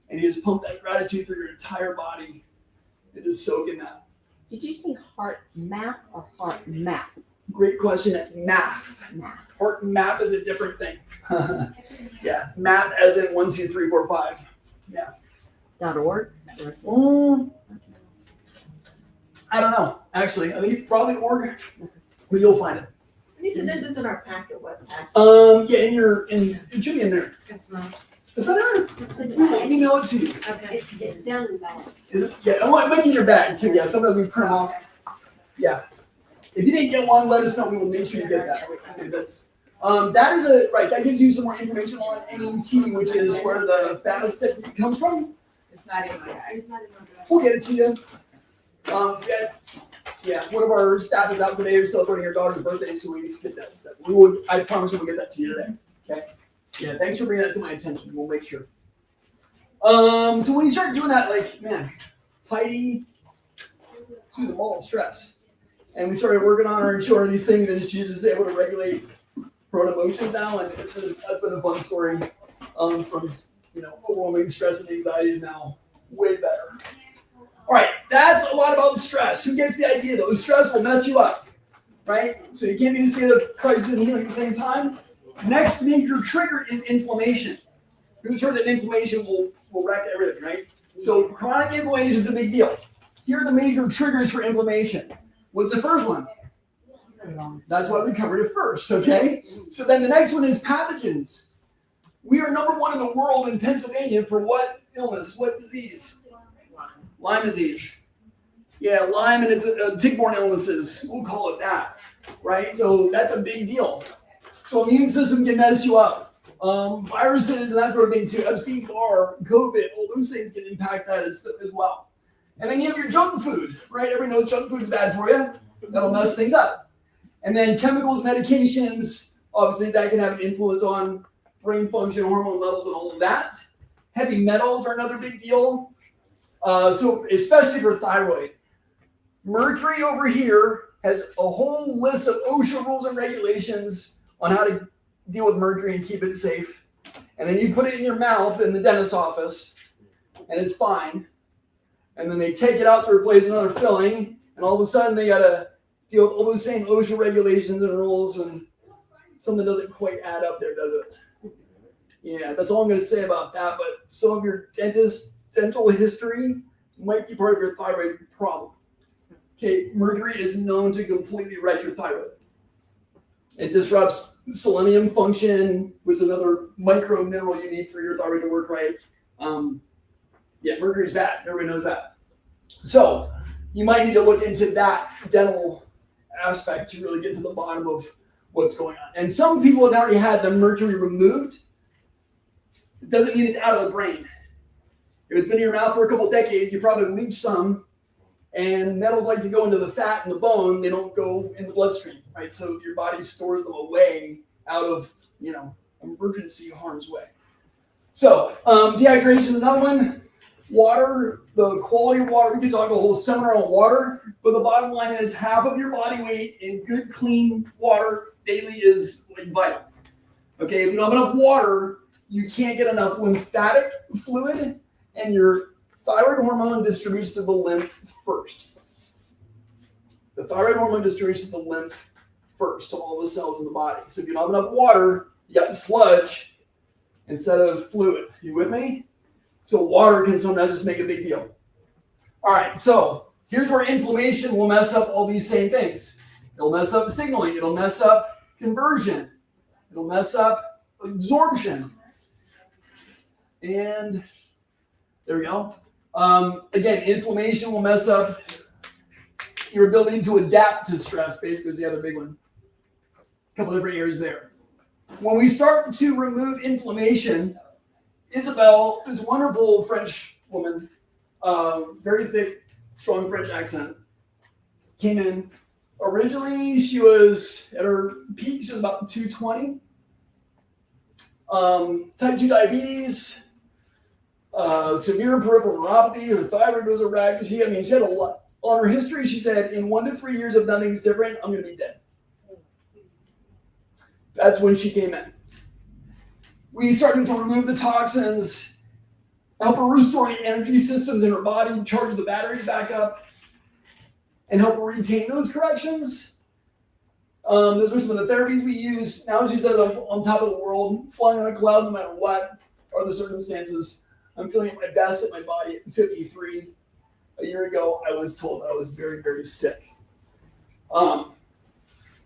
And you just pump that gratitude through your entire body and just soak in that. Did you say heart math or heart map? Great question. Math. Math. Heart map is a different thing. Yeah, math as in 1, 2, 3, 4, 5. Yeah. .org? I don't know. Actually, I think it's probably org, but you'll find it. You said this is in our packet, what packet? Yeah, it should be in there. It's not. Is that there? It's in the We will bag. email it to you. Okay. It's down in the bag. Is it? Yeah, it might be in your bag too. Yeah, sometimes we print them off. Yeah. If you didn't get one, let us know. We will make sure you get that. Okay, that gives you some more information on NET, which is where the fattest technique comes from. It's not in my bag. We'll get it to you. One of our staff is out today. We're celebrating our daughter's birthday, so we skip that step. I promise we'll get that to you today. Okay. Yeah. Thanks for bringing that to my attention. We'll make sure. So when you start doing that, like, man, Heidi, she was a ball of stress. And we started working on her and showing her these things, and she's just able to regulate her own emotions now. And that's been a fun story from, overwhelming stress and anxiety is now way better. All right, that's a lot about stress. Who gets the idea, though? Stress will mess you up, right? So you can't be in a state of crisis and healing at the same time. Next major trigger is inflammation. Who's heard that inflammation will wreck everything, right? So chronic inflammation is a big deal. Here are the major triggers for inflammation. What's the first one? That's why we covered it first, okay? So then the next one is pathogens. We are number one in the world in Pennsylvania for what illness, what disease? Lyme disease. Yeah, Lyme, and it's tick-borne illnesses. We'll call it that, right? So that's a big deal. So immune system can mess you up. Viruses and that sort of thing too. Epstein-Barr, COVID, all those things can impact that as well. And then you have your junk food, right? Everybody knows junk food is bad for you. That'll mess things up. And then chemicals, medications, obviously that can have an influence on brain function, hormone levels, and all of that. Heavy metals are another big deal. So especially for thyroid. Mercury over here has a whole list of OSHA rules and regulations on how to deal with mercury and keep it safe. And then you put it in your mouth in the dentist's office, and it's fine. And then they take it out to replace another filling, and all of a sudden they got to deal with all those same OSHA regulations and rules, and something doesn't quite add up there, does it? Yeah, that's all I'm going to say about that. But some of your dental history might be part of your thyroid problem. Okay, mercury is known to completely wreck your thyroid. It disrupts selenium function, which is another micro mineral you need for your thyroid to work right. Mercury's bad. Everybody knows that. So you might need to look into that dental aspect to really get to the bottom of what's going on. And some people have already had the mercury removed. It doesn't mean it's out of the brain. If it's been in your mouth for a couple decades, you probably leached some. And metals like to go into the fat and the bone. They don't go in the bloodstream, right? So your body stores them away out of, emergency harm's way. So dehydration is another one. Water, the quality of water. We could talk a whole seminar on water. But the bottom line is half of your body weight in good, clean water daily is vital. Okay, if you don't have enough water, you can't get enough lymphatic fluid, and your thyroid hormone distributes to the lymph first. The thyroid hormone distributes to the lymph first to all the cells in the body. So if you don't have enough water, you got sludge instead of fluid. You with me? So water can sometimes just make a big deal. All right, so here's where inflammation will mess up all these same things. It'll mess up signaling. It'll mess up conversion. It'll mess up absorption. And there we go. Again, inflammation will mess up your ability to adapt to stress, basically, is the other big one. A couple different areas there. When we start to remove inflammation, Isabel, this wonderful French woman, very thick, strong French accent, came in. Originally, she was at her peak, she was about 220. Type 2 diabetes. Severe peripheral neuropathy, her thyroid was a wreck. She had a lot. On her history, she said, in 1 to 3 years of done things different, I'm going to be dead. That's when she came in. We started to remove the toxins, help her restore the energy systems in her body, charge the batteries back up, and help her retain those corrections. Those are some of the therapies we use. Now she says I'm on top of the world, flying on a cloud no matter what are the circumstances. I'm feeling at my best at my body at 53. A year ago, I was told I was very, very sick.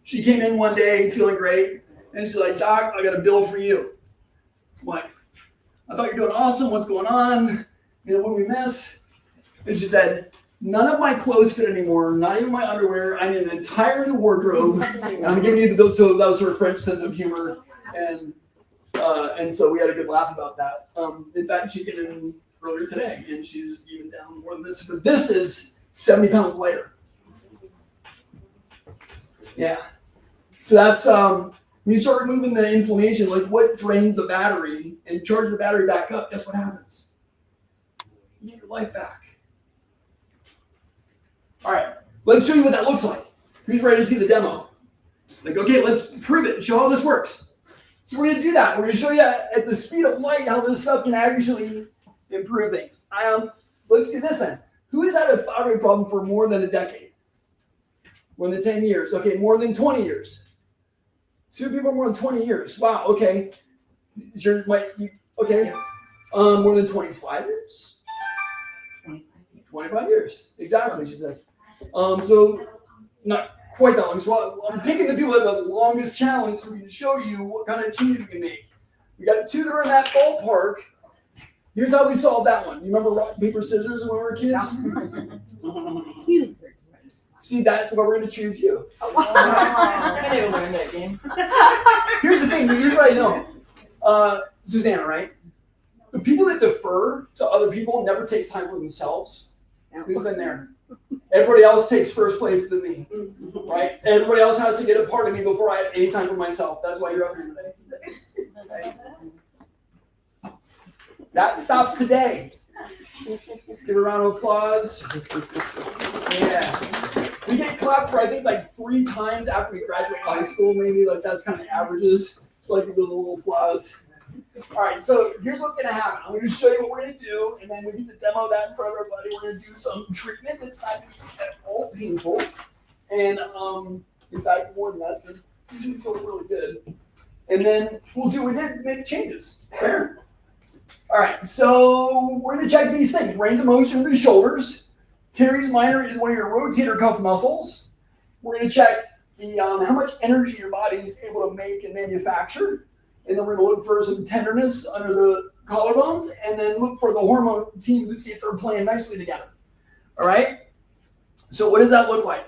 She came in one day feeling great, and she's like, Doc, I got a bill for you. I'm like, I thought you're doing awesome. What's going on? What did we miss? And she said, None of my clothes fit anymore, not even my underwear. I need an entire new wardrobe. And I'm giving you the bill, so that was her French sense of humor. And so we had a good laugh about that. In fact, she came in earlier today, and she's even down more than this. But this is 70 pounds lighter. Yeah. So that's when you start removing the inflammation, like what drains the battery and charge the battery back up, guess what happens? You get your life back. All right, let's show you what that looks like. Who's ready to see the demo? Like, okay, let's prove it, show how this works. So we're gonna do that. We're gonna show you at the speed of light how this stuff can actually improve things. Let's do this then. Who has had a thyroid problem for more than a decade? More than 10 years. Okay, more than 20 years. 2 people more than 20 years. Wow, okay. Okay. More than 25 years? 25 years. Exactly, she says. So not quite that long. So I'm picking the people that have the longest challenge so we can show you what kind of change we can make. We got 2 that are in that ballpark. Here's how we solved that one. You remember rock, paper, scissors when we were kids? See, that's why we're going to choose you. I didn't learn that game. Here's the thing. Here's what I know. Susanna, right? The people that defer to other people never take time for themselves. Who's been there? Everybody else takes first place to me, right? Everybody else has to get a part of me before I have any time for myself. That's why you're up here today. Okay. That stops today. Give a round of applause. Yeah. We get clapped for, I think, like 3 times after we graduate high school, maybe. Like, that's kind of averages. So, like, give a little applause. All right, so here's what's going to happen. I'm going to show you what we're going to do, and then we get to demo that in front of everybody. We're going to do some treatment that's not going to be at all painful. And, in fact, more than that, it's going to usually feel really good. And then we'll see what we did to make changes. Fair? All right, so we're going to check these things. Range of motion of the shoulders. Teres minor is one of your rotator cuff muscles. We're going to check the how much energy your body is able to make and manufacture. And then we're going to look for some tenderness under the collarbones, and then look for the hormone team to see if they're playing nicely together. All right? So what does that look like?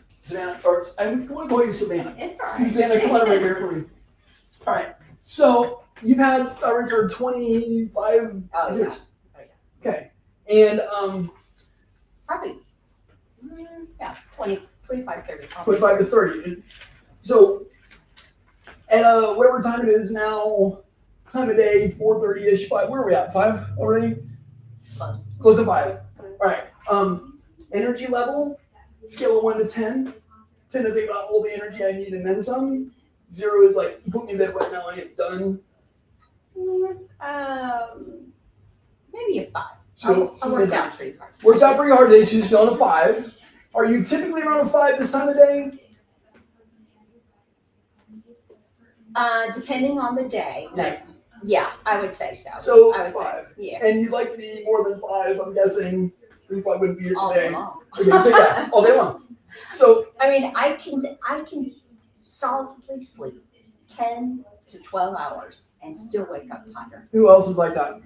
Savannah, or I want to call you Savannah. It's all right. Susanna, come on over here for me. All right. So you've had thyroid for 25 years. Oh, yeah. Okay. And Probably, 25, 30. 25 to 30. So at whatever time it is now, time of day, 4:30-ish, 5. Where are we at? 5 already? Close. Close to 5. All right. Energy level, scale of 1 to 10. 10 is about all the energy I need and then some. 0 is like, put me in bed right now, I am done. Maybe a 5. So I worked out pretty hard. Worked out pretty hard today. She's feeling a 5. Are you typically around a 5 this time of day? Depending on the day, but yeah, I would say so. So I would 5. say, yeah. And you'd like to be more than 5, I'm guessing. You probably wouldn't be here All today. day long. Okay, so yeah, all day long. So I mean, I can solidly sleep 10 to 12 hours and still wake up tired. who else is like that?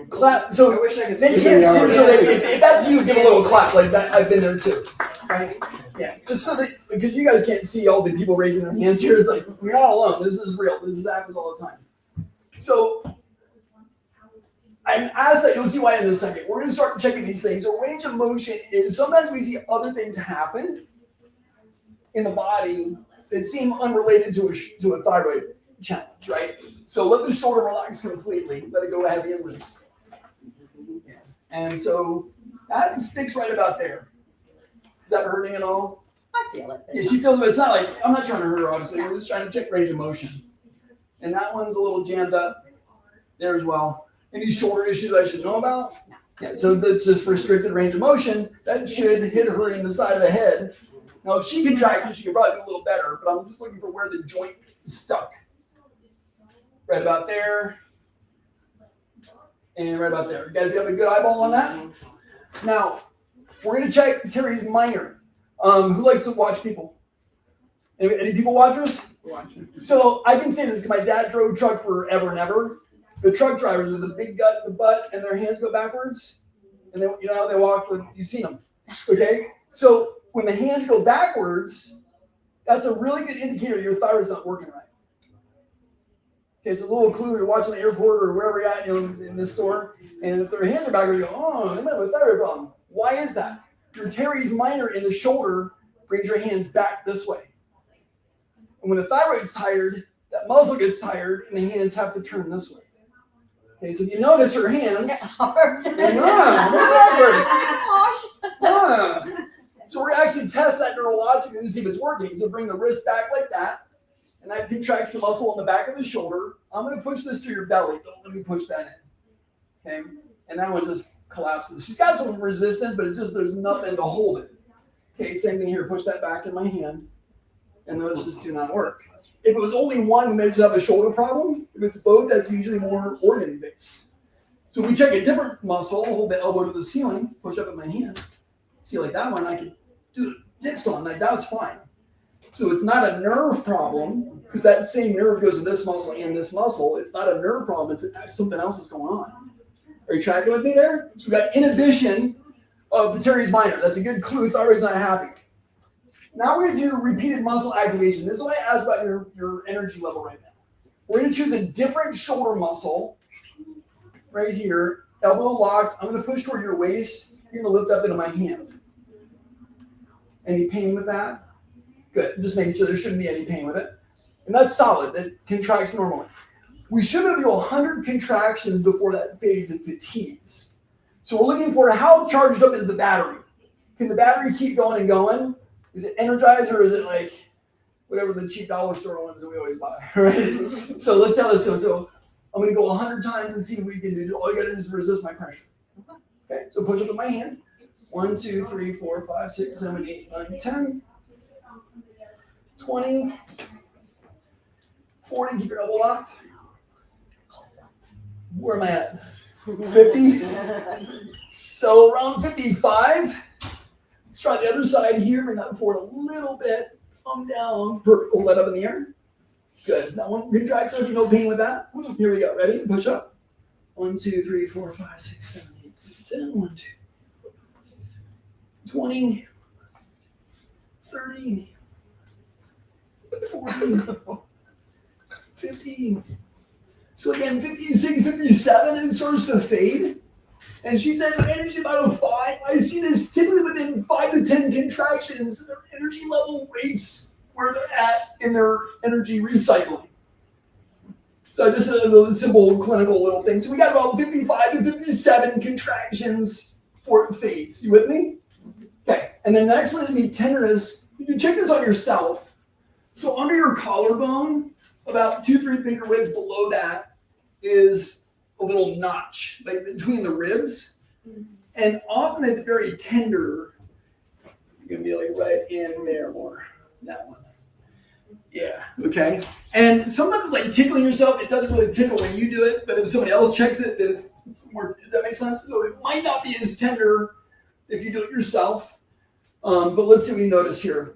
Clap. So I wish I could they sleep can't in the see. hours. So if that's you, give a little clap like that. I've been there too. Right? Yeah. Just so that because you guys can't see all the people raising their hands here. It's like we're not alone. This is real. This happens all the time. So and as that, you'll see why in a second. We're going to start checking these things. So range of motion is sometimes we see other things happen in the body that seem unrelated to a thyroid challenge, right? So let the shoulder relax completely. Let it go heavy and loose. Yeah. And so that sticks right about there. Is that hurting at all? I feel it. Yeah, she feels it. It's not like, I'm not trying to hurt her, obviously. We're just trying to check range of motion. And that one's a little jammed up there as well. Any shoulder issues I should know about? No. Yeah, so that's just restricted range of motion. That should hit her in the side of the head. Now, if she contracts it, she could probably do a little better, but I'm just looking for where the joint is stuck. Right about there. And right about there. You guys have a good eyeball on that? Now, we're going to check Teres minor. Who likes to watch people? Any people watchers? So I can say this because my dad drove truck forever and ever. the truck drivers with the big gut in the butt and their hands go backwards, and then you know how they walk with, you've seen them, okay? So when the hands go backwards, that's a really good indicator your thyroid's not working right. Okay, so a little clue, you're watching the airport or wherever you're at, you know, in the store, and if their hands are backwards, you go, oh, they might have a thyroid problem. Why is that? Your teres minor in the shoulder brings your hands back this way. And when the thyroid's tired, that muscle gets tired and the hands have to turn this way. Okay, so if you notice her hands, so we're gonna actually test that neurologically to see if it's working. So bring the wrist back like that, and that contracts the muscle on the back of the shoulder. I'm gonna push this to your belly. Don't let me push that in. Okay, and that one just collapses. She's got some resistance, but there's nothing to hold it. Okay, same thing here. Push that back in my hand, and those just do not work. If it was only one, we may just have a shoulder problem. If it's both, that's usually more organ-based. So we check a different muscle, hold the elbow to the ceiling, push up in my hand. See, like that one, I can do dips on, like that's fine. So it's not a nerve problem, because that same nerve goes to this muscle and this muscle. It's not a nerve problem, it's something else is going on. Are you tracking with me there? So we got inhibition of the teres minor. That's a good clue, thyroid's not happy. Now we're going to do repeated muscle activation. This is what I asked about your energy level right now. We're going to choose a different shoulder muscle right here, elbow locked. I'm going to push toward your waist. You're going to lift up into my hand. Any pain with that? Good. Just making sure there shouldn't be any pain with it. And that's solid. That contracts normally. We should have do 100 contractions before that phase of fatigues. So we're looking for how charged up is the battery. Can the battery keep going and going? Is it energized or is it like whatever the cheap dollar store ones that we always buy, right? So let's tell it. So I'm going to go 100 times and see what we can do. All you got to do is resist my pressure. Okay, so push up in my hand. 1, 2, 3, 4, 5, 6, 7, 8, 9, 10, 20, 40. Keep your elbow locked. Where am I at? 50. So around 55. Let's try the other side here. Bring that forward a little bit. Thumb down. Perfect. Hold that up in the air. Good. That one contracts. So no pain with that. Here we go. Ready? Push up. 1, 2, 3, 4, 5, 6, 7, 8, 10. 1, 2, 20, 30, 40, 50. So again, 56, 57, it starts to fade. And she says her energy about a 5. I see this typically within 5 to 10 contractions, their energy level rates where they're at in their energy recycling. So just a simple clinical little thing. So we got about 55 to 57 contractions for it fades. You with me? Okay. And then the next one is going to be tenderness. You can check this on yourself. So under your collarbone, about 2-3 finger widths below that is a little notch, like between the ribs. And often it's very tender. It's going to be like right in there more. That one. Yeah, okay. And sometimes it's like tickling yourself. It doesn't really tickle when you do it, but if somebody else checks it, then it's more, does that make sense? So it might not be as tender if you do it yourself. But let's see what we notice here.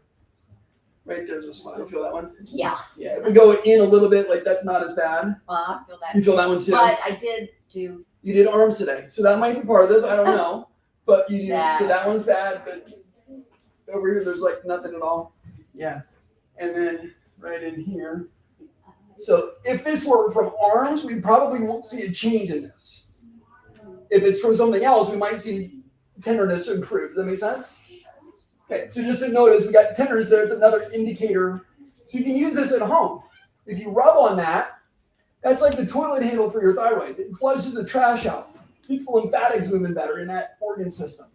Right there's a spot. You feel that one? Yeah. Yeah. If we go in a little bit, like that's not as bad. Well, I feel that. You feel that one too? But I did do. You did arms today, so that might be part of this. I don't know, but you do. So that one's bad, but over here there's like nothing at all. Yeah. And then right in here. So if this were from arms, we probably won't see a change in this. If it's from something else, we might see tenderness improve. Does that make sense? Okay, so just to notice, we got tenderness there. It's another indicator. So you can use this at home. If you rub on that, that's like the toilet handle for your thyroid. It flushes the trash out. Keeps the lymphatics moving better in that organ system.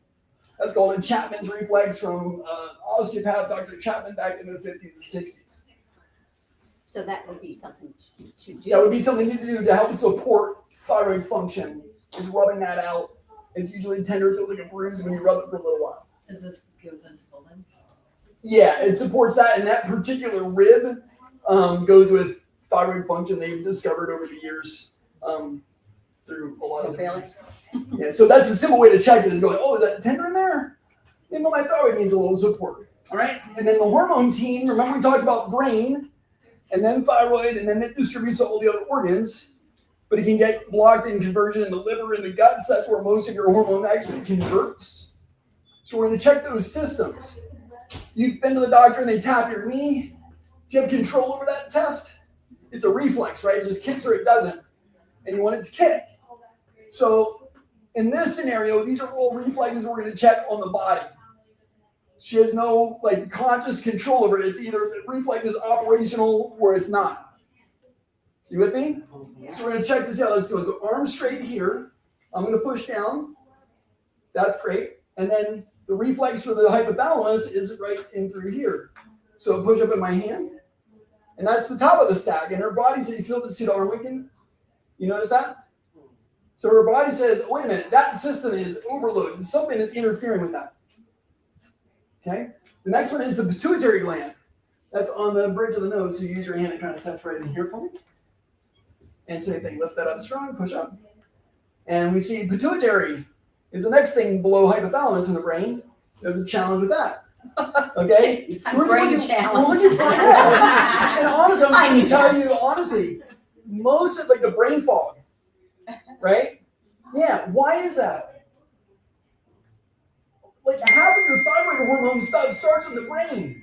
That's called a Chapman's reflex from osteopath Dr. Chapman back in the 50s and 60s. So that would be something to do. That would be something to do to help support thyroid function, is rubbing that out. It's usually tender, feels like a bruise when you rub it for a little while. As this goes into the lymph? Yeah, it supports that, and that particular rib goes with thyroid function they've discovered over the years through a lot of different things. Yeah, so that's a simple way to check it is going, oh, is that tender in there? Maybe my thyroid needs a little support. All right, and then the hormone team, remember we talked about brain, and then thyroid, and then it distributes to all the other organs. but it can get blocked in conversion in the liver and the guts. That's where most of your hormone actually converts. So we're going to check those systems. You've been to the doctor and they tap your knee. Do you have control over that test? It's a reflex, right? It just kicks or it doesn't. And you want it to kick. So in this scenario, these are all reflexes we're going to check on the body. She has no conscious control over it. It's either the reflex is operational or it's not. You with me? So we're going to check to see how that's doing. So arm straight here. I'm going to push down. That's great. And then the reflex for the hypothalamus is right in through here. So push up in my hand. And that's the top of the stack. And her body says, you feel this to arm weakening? You notice that? So her body says, wait a minute, that system is overloaded. Something is interfering with that. Okay? The next one is the pituitary gland. That's on the bridge of the nose. So you use your hand and kind of touch right in here for me. And same thing, lift that up strong, push up. And we see pituitary is the next thing below hypothalamus in the brain. There's a challenge with that. Okay? So Brain challenge. We're looking for And honestly, I'm just going to tell you, honestly, most of the brain fog, right? Yeah, why is that? Half of your thyroid hormone stuff starts in the brain.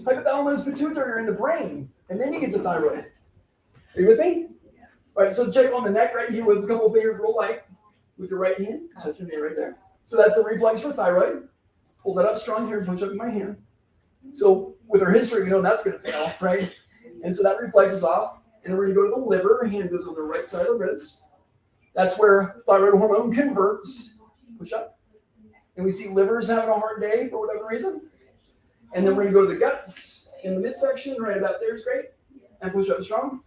Hypothalamus, pituitary are in the brain, and then you get to thyroid. Are you with me? All right, so check on the neck right here with a couple of fingers real light with your right hand. Touch your knee right there. So that's the reflex for thyroid. Pull that up strong here and push up in my hand. So with our history, we know that's going to fail, right? And so that reflex is off. And we're going to go to the liver. Our hand goes on the right side of the ribs. That's where thyroid hormone converts. Push up. And we see livers having a hard day for whatever reason. And then we're going to go to the guts in the midsection. Right about there is great. And push up strong.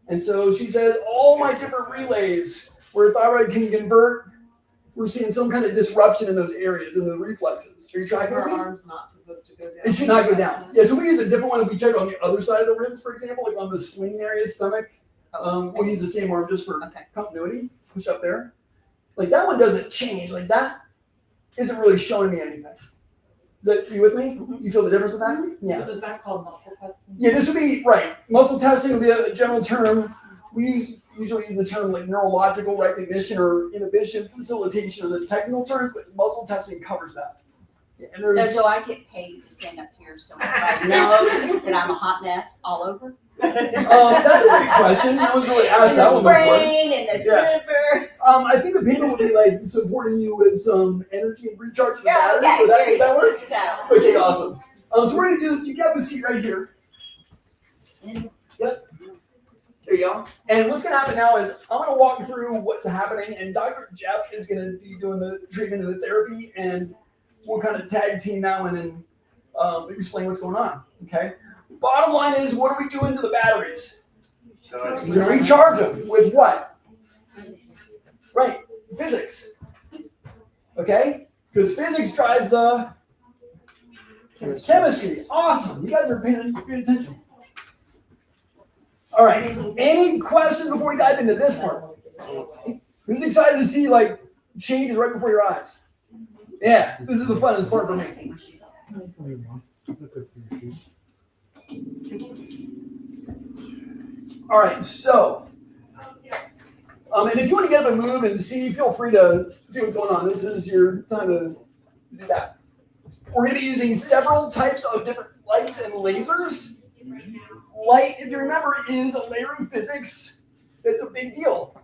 And so she says, all my different relays where thyroid can convert, we're seeing some kind of disruption in those areas, in the reflexes. Are you tracking Her with me? arm's not supposed to go down. It should not go down. Yeah, so we use a different one if we check on the other side of the ribs, for example, on the spleen area, stomach. We'll use the same arm just for continuity. Push up there. That one doesn't change. That isn't really showing me anything. Is that you with me? You feel the difference with that? Yeah. So is that called muscle testing? Yeah, this would be, right. Muscle testing would be a general term. We usually use the term neurological recognition or inhibition, facilitation are the technical terms, but muscle testing covers that. Yeah, and So do I get paid to stand up here so everybody knows that I'm a hot mess all over? That's a great question. No one's really asked that The one before. brain and the liver. I think the payment would be supporting you with some energy and recharge the battery. So there you that work? go. Okay, awesome. So we're gonna do is you got the seat right here. Yep. There you go. And what's going to happen now is I'm going to walk through what's happening, and Dr. Jeff is going to be doing the treatment and the therapy, and we'll kind of tag team now and then explain what's going on. Okay. Bottom line is, what are we doing to the batteries? We're going to recharge them with what? Right. Physics. Okay. Because physics drives the chemistry. Awesome. You guys are paying attention. All right. Any questions before we dive into this part? Who's excited to see changes right before your eyes? Yeah, this is the funnest part for me. All right. So, and if you want to get up and move and see, feel free to see what's going on. This is your time to do that. We're going to be using several types of different lights and lasers. Light, if you remember, is a layer of physics that's a big deal.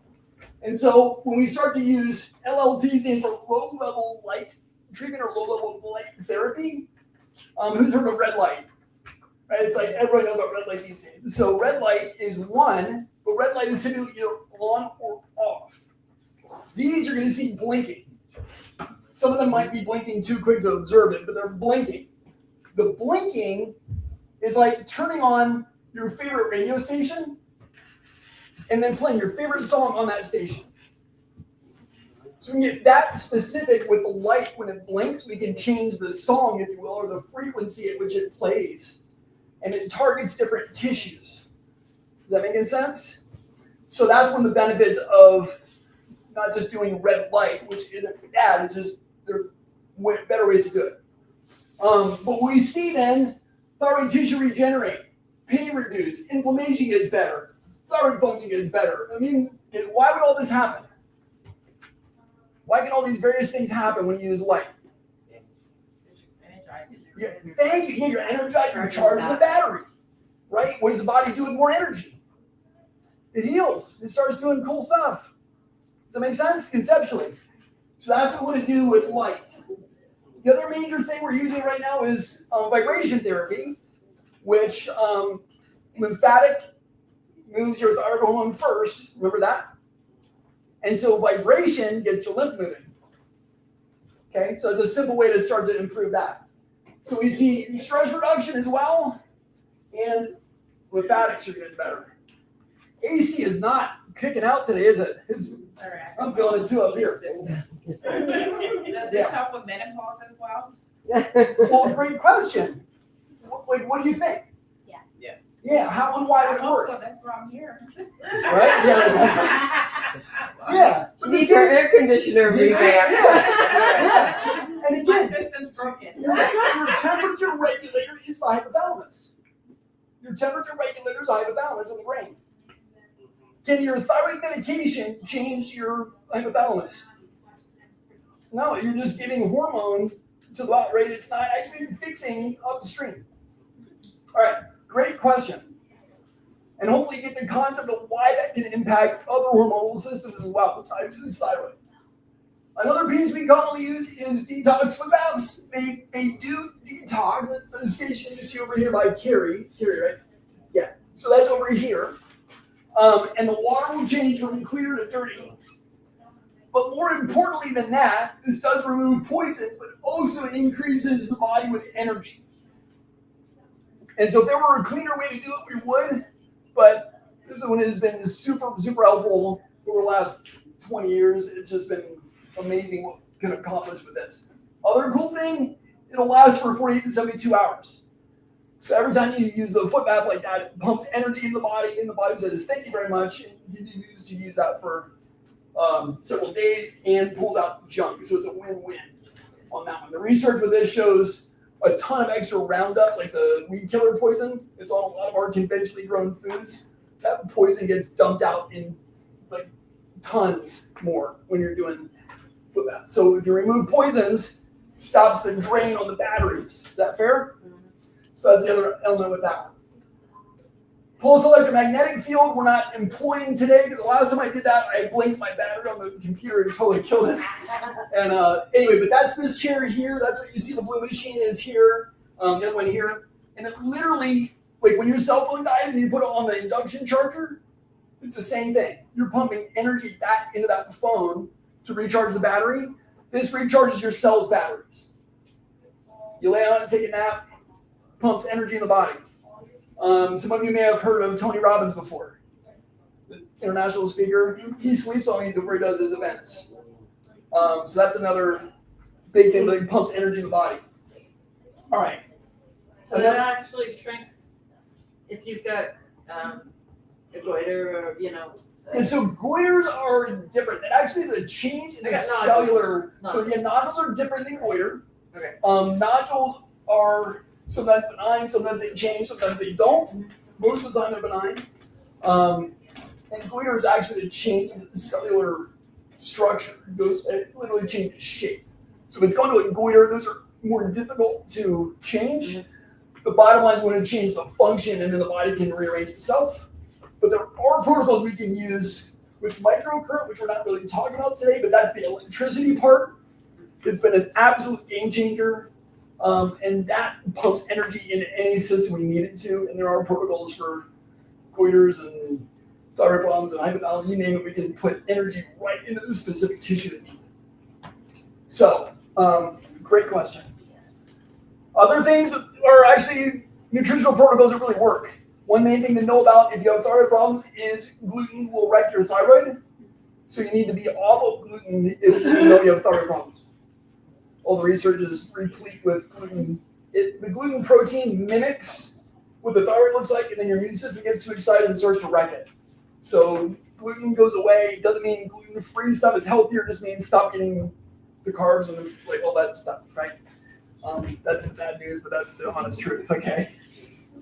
And so when we start to use LLT, standing for low-level light treatment or low-level light therapy, who's heard of red light? Right? It's everybody knows about red light these days. So red light is one, but red light is typically either on or off. These you're going to see blinking. Some of them might be blinking too quick to observe it, but they're blinking. The blinking is like turning on your favorite radio station and then playing your favorite song on that station. So we can get that specific with the light. When it blinks, we can change the song, if you will, or the frequency at which it plays. And it targets different tissues. Does that make any sense? So that's one of the benefits of not just doing red light, which isn't bad, it's just there's better ways to do it. But we see then thyroid tissue regenerate, pain reduce, inflammation gets better, thyroid function gets better. I mean, why would all this happen? Why can all these various things happen when you use light? Yeah, thank you. Yeah, you're energized, you're charging the battery. Right? What does the body do with more energy? It heals. It starts doing cool stuff. Does that make sense conceptually? So that's what we're going to do with light. The other major thing we're using right now is vibration therapy, which lymphatic moves your thyroid hormone first. Remember that? And so vibration gets your lymph moving. Okay, so it's a simple way to start to improve that. So we see stress reduction as well, and lymphatics are getting better. AC is not kicking out today, is it? I'm feeling it too up here. Does this help with menopause as well? Well, great question. Like, what do you think? Yes. Yeah, how and why I would it hope work? so, that's why I'm here. Right? Yeah, that's, yeah. So Need this your is- air conditioner revamped. Yeah. And My again, system's broken. your temperature regulator is the hypothalamus. Your temperature regulator is the hypothalamus in the brain. Can your thyroid medication change your hypothalamus? No, you're just giving hormone to the body, right? It's not actually fixing upstream. All right, great question. And hopefully you get the concept of why that can impact other hormonal systems as well, besides just thyroid. Another piece we commonly use is detox foot baths. They do detox. That's the station you see over here by Carrie. It's Carrie, right? Yeah. So that's over here. And the water will change from clear to dirty. But more importantly than that, this does remove poisons, but also increases the body with energy. And so if there were a cleaner way to do it, we would. But this one has been super, super helpful over the last 20 years. It's just been amazing what we can accomplish with this. Other cool thing, it'll last for 48 to 72 hours. So every time you use the foot bath like that, it pumps energy in the body, and the body says, thank you very much. And you use that for several days and pulls out junk. So it's a win-win on that one. The research with this shows a ton of extra Roundup, like the weed killer poison. It's on a lot of our conventionally grown foods. That poison gets dumped out in like tons more when you're doing foot baths. So if you remove poisons, it stops the drain on the batteries. Is that fair? So that's the other element with that one. Pulse electromagnetic field we're not employing today because the last time I did that, I blinked my battery on the computer and totally killed it. And anyway, but that's this chair here. That's what you see the blue machine is here. The other one here. And it literally, like when your cell phone dies and you put it on the induction charger, it's the same thing. You're pumping energy back into that phone to recharge the battery. This recharges your cell's batteries. You lay on it, take a nap, pumps energy in the body. Some of you may have heard of Tony Robbins before, the international speaker. He sleeps on these before he does his events. So that's another big thing that pumps energy in the body. All right. So that actually shrink if you've got a goiter or, And so goiters are different. That actually is a change in I the got nodules. cellular. So yeah, nodules are different than goiter. Okay. Nodules are sometimes benign, sometimes they change, sometimes they don't. Most of the time they're benign. And goiter is actually a change in the cellular structure. It literally changes shape. So if it's going to a goiter, those are more difficult to change. The bottom line is when it changes the function and then the body can rearrange itself. But there are protocols we can use with microcurrent, which we're not really talking about today, but that's the electricity part. It's been an absolute game changer. And that pumps energy into any system we need it to. And there are protocols for goiters and thyroid problems and hypothalamus, you name it, we can put energy right into the specific tissue that needs it. So, great question. Other things are actually nutritional protocols that really work. One main thing to know about if you have thyroid problems is gluten will wreck your thyroid. So you need to be off of gluten if you know you have thyroid problems. All the research is replete with gluten. The gluten protein mimics what the thyroid looks like, and then your immune system gets too excited and starts to wreck it. So gluten goes away. It doesn't mean gluten-free stuff is healthier. It just means stop eating the carbs and like all that stuff, right? That's the bad news, but that's the honest truth, okay?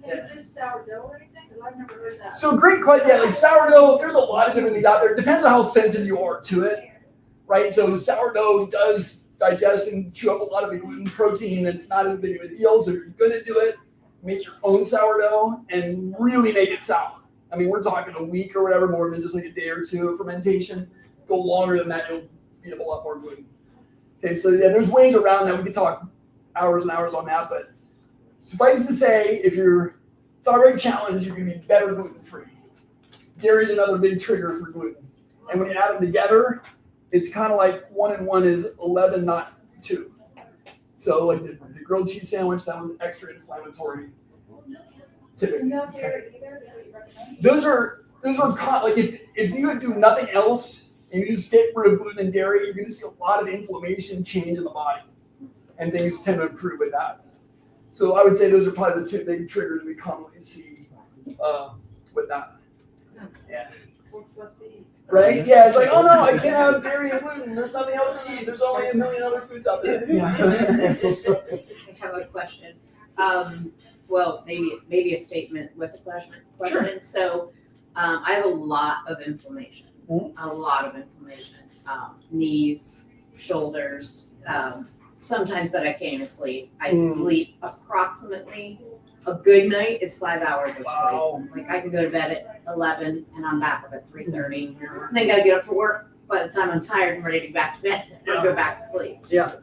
Is this sourdough or anything? Because I've never heard that. So great question. Yeah, like sourdough, there's a lot of different things out there. It depends on how sensitive you are to it, right? So sourdough does digest and chew up a lot of the gluten protein. That's not as big of a deal. So if you're going to do it, make your own sourdough and really make it sour. I mean, we're talking a week or whatever, more than just like a day or two of fermentation. Go longer than that, you'll beat up a lot more gluten. Okay, so yeah, there's ways around that. We could talk hours and hours on that, but suffice it to say, if you're thyroid challenged, you're going to be better gluten-free. Dairy is another big trigger for gluten. And when you add them together, it's kind of like 1 and 1 is 11, not 2. So like the grilled cheese sandwich, that one's extra inflammatory. Typically. No dairy either, is what you recommend? Those are like if you do nothing else and you just get rid of gluten and dairy, you're going to see a lot of inflammation change in the body, and things tend to improve with that. So I would say those are probably the two big triggers we commonly see with that. Yeah. What's left to eat? Right? Yeah, it's like, oh no, I can't have dairy and gluten. There's nothing else to eat. There's only a million other foods out there. Yeah. I have a question. Well, maybe a statement with a question. Sure. So, I have a lot of inflammation. Mhm. A lot of inflammation. Knees, shoulders. Sometimes that I can't even sleep. I sleep approximately. A good night is 5 hours of Wow. sleep. Like I can go to bed at 11 and I'm back up at 3:30. Then gotta get up for work. By the time I'm tired and ready to go back to bed, I go back to sleep. Yeah.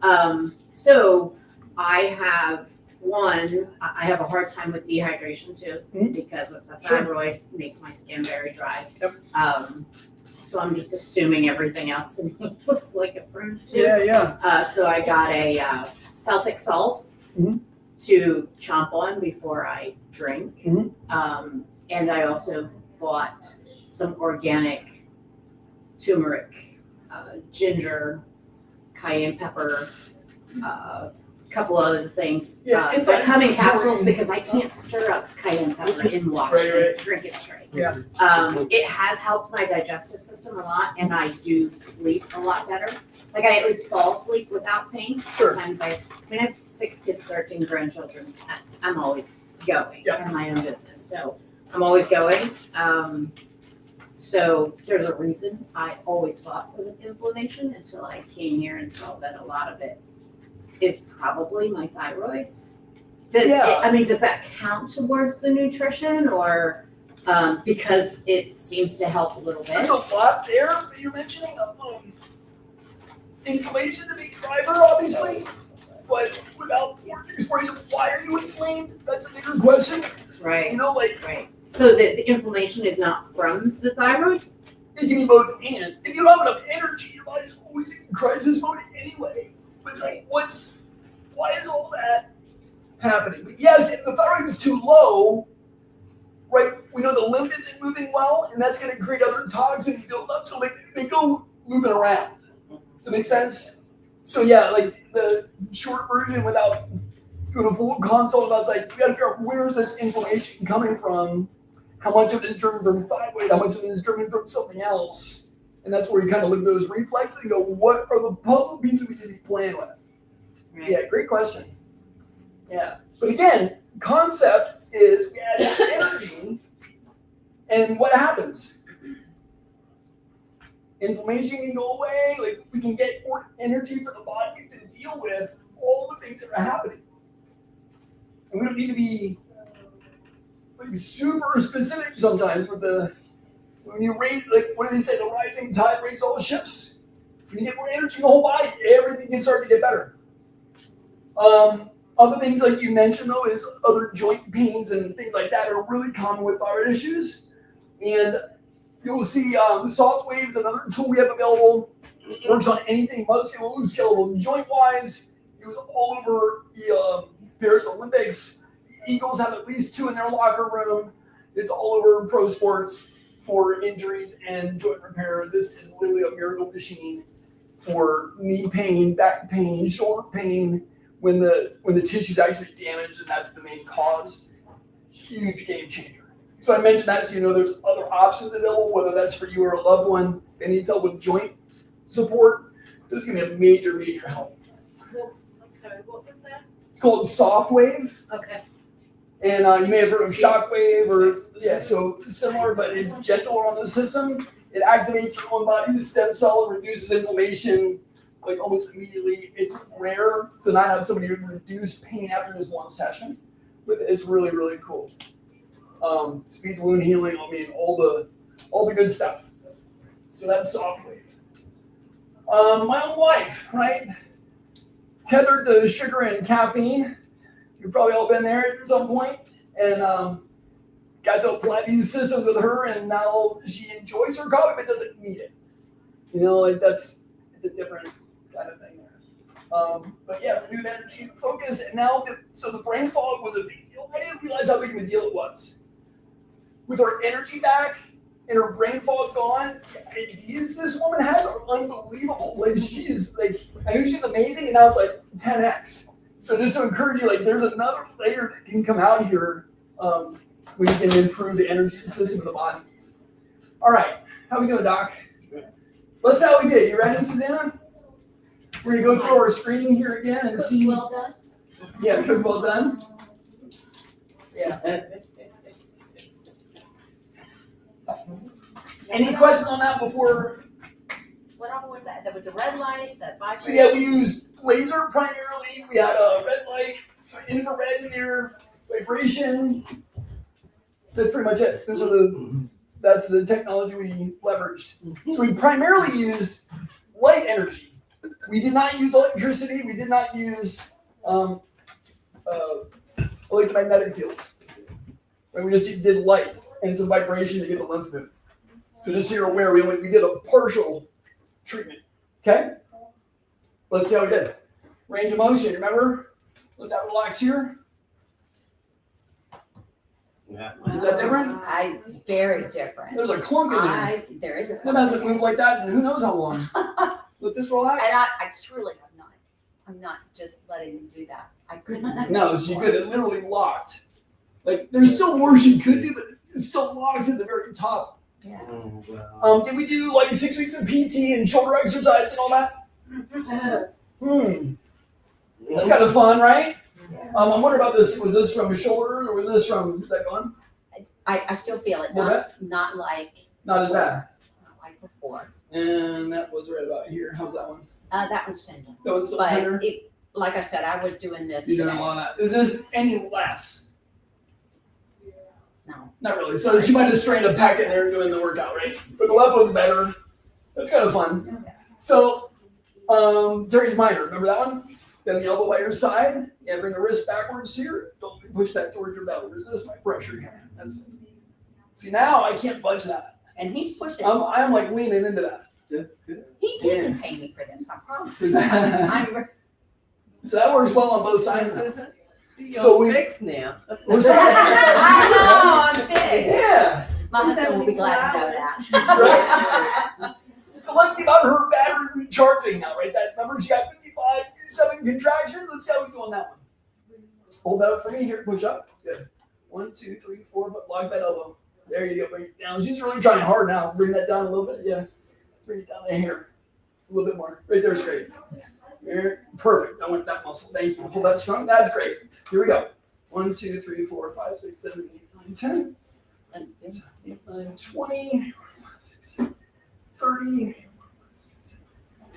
So I have I have a hard time with dehydration too, because of the Sure. thyroid makes my skin very dry. Yep. So I'm just assuming everything else in me looks like a prune too. Yeah. So I got a Celtic salt Mhm. to chomp on before I drink. Mhm. And I also bought some organic turmeric, ginger, cayenne pepper, couple other things. Yeah, it's They're coming anti-inflammatory. capsules because I can't stir up cayenne pepper in water Right. and drink it straight. Yeah. It has helped my digestive system a lot, and I do sleep a lot better. Like I at least fall asleep without pain. Sure. Sometimes I have 6 kids, 13 grandchildren. I'm always going Yeah. in my own business, so I'm always going. So there's a reason I always fought for the inflammation until I came here and saw that a lot of it is probably my thyroid. Does that count towards the nutrition, or because it seems to help a little bit? There's a lot there that you're mentioning. Inflammation, the big driver, obviously. But without more exploration, why are you inflamed? That's a bigger question. Right. You know, like Right. So the inflammation is not from the thyroid? it can be both and. If you don't have enough energy, your body's always in crisis mode anyway. But it's like, why is all that happening? But yes, if the thyroid is too low, right, we know the lymph isn't moving well, and that's going to create other toxins build up, so they go moving around. Does that make sense? So yeah, like the short version without doing a full consult about, it's like, you got to figure out where is this inflammation coming from, how much of it is driven from thyroid, how much of it is driven from something else. And that's where you kind of look at those reflexes and go, what are the puzzle pieces we need to be playing with? Right. Yeah, great question. Yeah. But again, concept is we add energy, and what happens? Inflammation can go away, like we can get more energy for the body to deal with all the things that are happening. And we don't need to be like super specific sometimes with when you raise, like, what do they say, the rising tide raises all ships. When you get more energy in the whole body, everything can start to get better. Other things like you mentioned though is other joint pains and things like that are really common with thyroid issues. And you'll see the soft wave is another tool we have available. It works on anything musculoskeletal joint wise. It was all over the Paris Olympics. The Eagles have at least 2 in their locker room. It's all over pro sports for injuries and joint repair. This is literally a miracle machine for knee pain, back pain, shoulder pain, when the tissue's actually damaged and that's the main cause. Huge game changer. So I mentioned that so you know there's other options available, whether that's for you or a loved one that needs help with joint support. This is going to be a major, major help. I'm sorry, what was that? It's called soft wave. Okay. And you may have heard of shockwave or, yeah, so similar, but it's gentler on the system. It activates your own body's stem cells, reduces inflammation like almost immediately. It's rare to not have somebody reduce pain after just one session. But it's really, really cool. Speeds wound healing, I mean, all the good stuff. So that's soft wave. My own wife, right? Tethered to sugar and caffeine. You've probably all been there at some point, and got to apply these systems with her, and now she enjoys her coffee but doesn't need it. You know, like it's a different kind of thing there. But yeah, renewed energy and focus, and now so the brain fog was a big deal. I didn't realize how big of a deal it was. With her energy back and her brain fog gone, the ideas this woman has are unbelievable. Like she's like, I knew she's amazing, and now it's like 10x. So just to encourage you, like there's another layer that can come out here when you can improve the energy system of the body. All right, how we go, Doc? Let's see how we did. You ready, Susanna? We're gonna go through our screening here again and see. Well done. Yeah, cook well done. Yeah. Any questions on that before? What all was that? There was the red light, the vibration. So yeah, we used laser primarily. We had a red light, so infrared in there, vibration. That's pretty much it. That's the technology we leveraged. So we primarily used light energy. We did not use electricity. We did not use electromagnetic fields. Right? We just did light and some vibration to get the lymph movement. So just so you're aware, we did a partial treatment. Okay? Let's see how we did. Range of motion, remember? Let that relax here. Yeah. Is that different? Very different. There's a clunk in there. There is a It clunk. hasn't moved like that in who knows how long. Let this relax. And I truly am not. I'm not just letting you do that. I couldn't. No, she could. It literally locked. Like there's still more she could do, but it still locks at the very top. Yeah. Oh, wow. Did we do like 6 weeks of PT and shoulder exercise and all that? That's kind of fun, right? I'm wondering about this. Was this from his shoulder or was this from is that gone? I still feel it. Little Not like Not as bad. not like before. And that was right about here. How's that one? That one's tender. That one's still But tender. like I said, I was doing this You're doing today. a lot of that. Is this any less? No. Not really. So she might just straight up pack it in there and doing the workout, right? But the left one's better. That's kind of fun. So, Terry's minor. Remember that one? Then the elbow by your side. Yeah, bring the wrist backwards here. Don't push that towards your belly. Resist my pressure here. That's. See now I can't budge that. And he's pushing. I'm like leaning into that. That's good. He didn't pay me for this, I promise. so I'm that works well on both sides now. See, So you're we- fixed now. We're starting. I know, I'm big. Yeah. My husband will be glad to know that. Right? So let's see about her battery recharging now, right? That remember she got 57 contractions. Let's see how we do on that one. Hold that up for me here. Push up. Good. 1, 2, 3, 4. But lock that elbow. There you go. Bring it down. She's really trying hard now. Bring that down a little bit. Yeah. Bring it down the hair. A little bit more. Right there's great. There. Perfect. I want that muscle. Thank you. Hold that strong. That's great. Here we go. 1, 2, 3, 4, 5, 6, 7, 8, 9, 10. 8, 9, 20. 6, 30.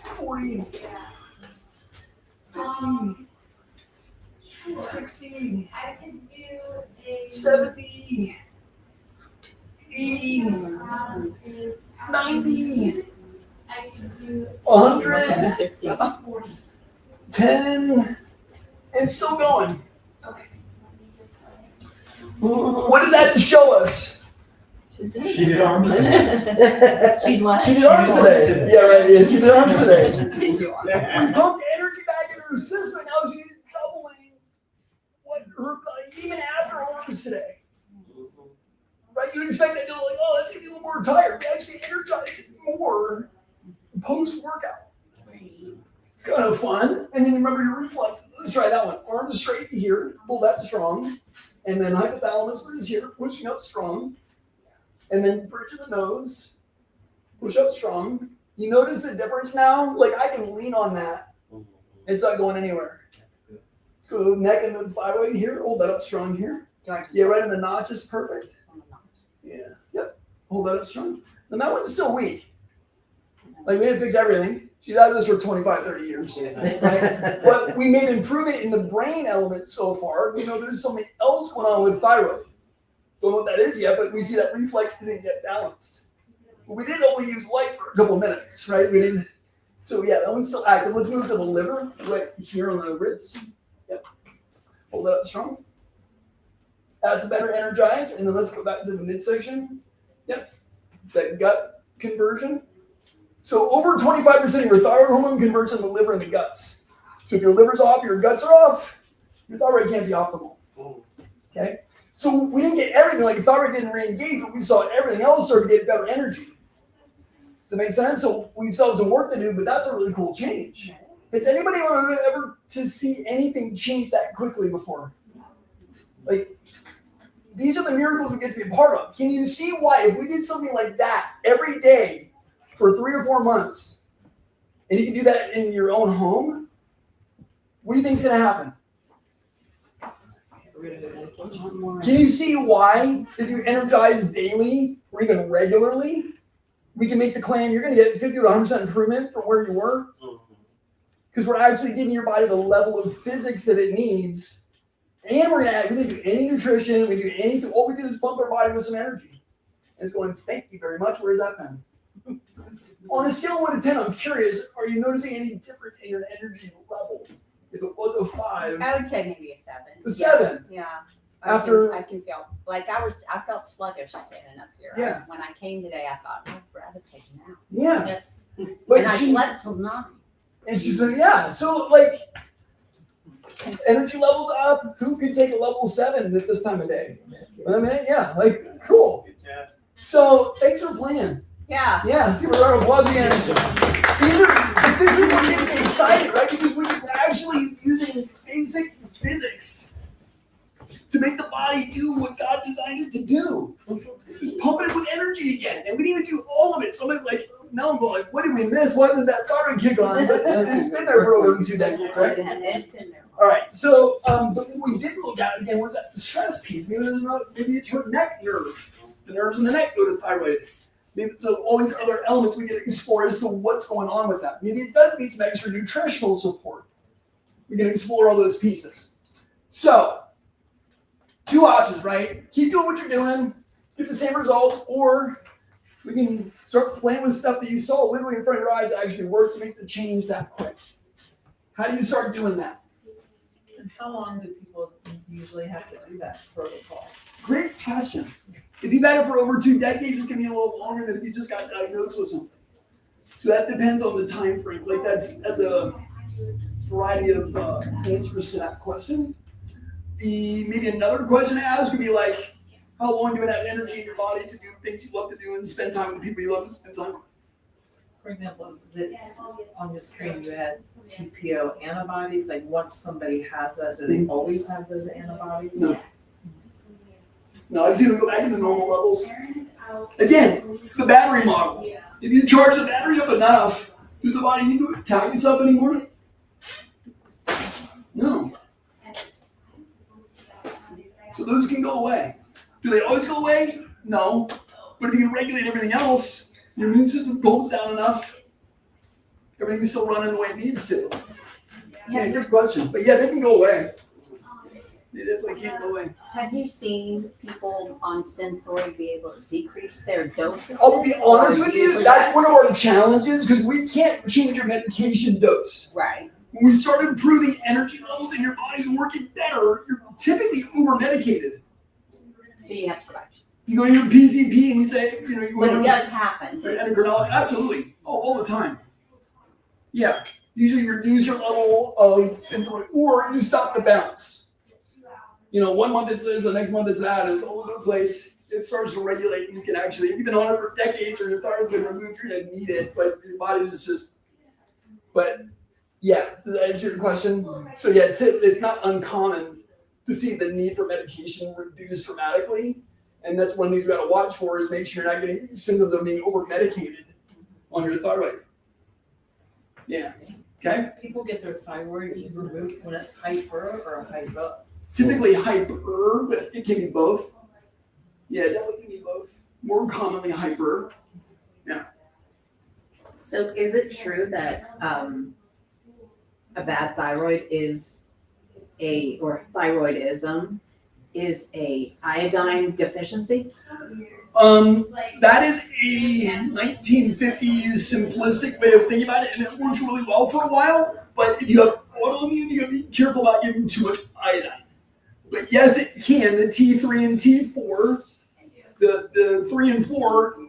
40. 50. 60. 70. 80. 90. 100. 10. And still going. What does that show us? She did arms today. She's what? She did arms today. Yeah, right. Yeah, she did arms today. Continue on. We pumped energy back into her system. Now she's doubling what her even after arms today. Right? You'd expect that to like, oh, that's gonna be a little more tired. We actually energize more post workout. It's kind of fun. And then remember your reflex. Let's try that one. Arms straight here. Pull that strong. And then hypothalamus is here, pushing up strong. And then bridge of the nose. Push up strong. You notice the difference now? Like I can lean on that. It's not going anywhere. That's good. Let's go to the neck and the thyroid here. Hold that up strong here. Do I just? Yeah, right in the notch is perfect. on the notch? Yeah. Yep. Hold that up strong. And that one's still weak. Like we didn't fix everything. She's had this for 25, 30 years. Right? But we made improvement in the brain element so far. We know there's something else going on with thyroid. Don't know what that is yet, but we see that reflex isn't yet balanced. But we did only use light for a couple of minutes, right? We didn't. So yeah, that one's still active. Let's move to the liver, right here on the ribs. Yep. Hold that up strong. That's better energized. And then let's go back to the midsection. Yep. That gut conversion. So over 25% of your thyroid hormone converts in the liver and the guts. So if your liver's off, your guts are off, your thyroid can't be optimal. Okay? So we didn't get everything, like the thyroid didn't re-engage, but we saw everything else start to get better energy. Does that make sense? So we still have some work to do, but that's a really cool change. Has anybody ever to see anything change that quickly before? Like, these are the miracles we get to be a part of. Can you see why if we did something like that every day for 3 or 4 months, and you can do that in your own home, what do you think is going to happen? Can you see why if you energize daily or even regularly, we can make the claim you're going to get 50 to 100% improvement from where you were? Because we're actually giving your body the level of physics that it needs. And we're going to we didn't do any nutrition, we didn't do anything. All we did is pump our body with some energy. And it's going, thank you very much. Where's that been? On a scale of 1 to 10, I'm curious, are you noticing any difference in your energy level? If it was a 5, I would say maybe a 7. a 7. Yeah. After- I can feel like I felt sluggish standing up here. Yeah. When I came today, I thought I'd rather take a nap. Yeah. And But I she, slept till 9. and she said, yeah. So like, energy levels up. Who could take a level 7 at this time of day? I mean, yeah, like cool. Good job. So thanks for playing. Yeah. Yeah, let's give a round of applause again. But this is what gets me excited, right? Because we're actually using basic physics to make the body do what God designed it to do. Just pump it with energy again. And we didn't even do all of it. So I'm like, now I'm going, like, what did we miss? Why did that thyroid kick on? But it's been there for over 2 decades, right? And it's been there. All right, so but what we did look at again was that stress piece. Maybe it's your neck nerve. The nerves in the neck go to thyroid. Maybe so all these other elements we can explore as to what's going on with that. Maybe it does need some extra nutritional support. We can explore all those pieces. So 2 options, right? Keep doing what you're doing, get the same results, or we can start playing with stuff that you saw literally in front of your eyes that actually works and makes a change that quick. How do you start doing that? And how long do people usually have to do that protocol? Great question. If you've had it for over 2 decades, it's going to be a little longer than if you just got diagnosed with something. So that depends on the time frame. Like that's a variety of answers to that question. Maybe another question to ask would be like, how long do you have energy in your body to do things you love to do and spend time with the people you love to spend time with? For example, this, on the screen, you had TPO antibodies, like once somebody has that, do they always have those antibodies? No. No, I just need to go back to the normal levels. Again, the battery model. If you charge the battery up enough, does the body need to attack itself anymore? No. So those can go away. Do they always go away? No. But if you can regulate everything else, your immune system goes down enough, everything's still running the way it needs to. Yeah, good question. But yeah, they can go away. They definitely can't go away. Have you seen people on Synthroid be able to decrease their dose? I'll be honest with you, that's one of our challenges because we can't change your medication dose. Right. When we start improving energy levels and your body's working better, you're typically over-medicated. So you have to correct. You go to your PCP and you say, you But it want does happen. your endocrinologist, absolutely, all the time. Yeah, usually you reduce your level of Synthroid or you stop the bounce. 1 month it's this, the next month it's that, and it's all over the place. It starts to regulate, and you can actually, if you've been on it for decades or your thyroid's been removed, you're gonna need it, but your body is just, but yeah, does that answer your question? So yeah, it's not uncommon to see the need for medication reduced dramatically, and that's one of the things we gotta watch for is make sure you're not getting symptoms of being over-medicated on your thyroid. Yeah, okay? People get their thyroid removed when it's hyper or hypo. typically hyper, but it can be both. Yeah, definitely can be both. More commonly hyper. So is it true that a bad thyroid or thyroidism is a iodine deficiency? That is a 1950s simplistic way of thinking about it, and it works really well for a while. But if you have autoimmune, you gotta be careful about giving too much iodine. But yes, it can. The T3 and T4, the 3 and 4,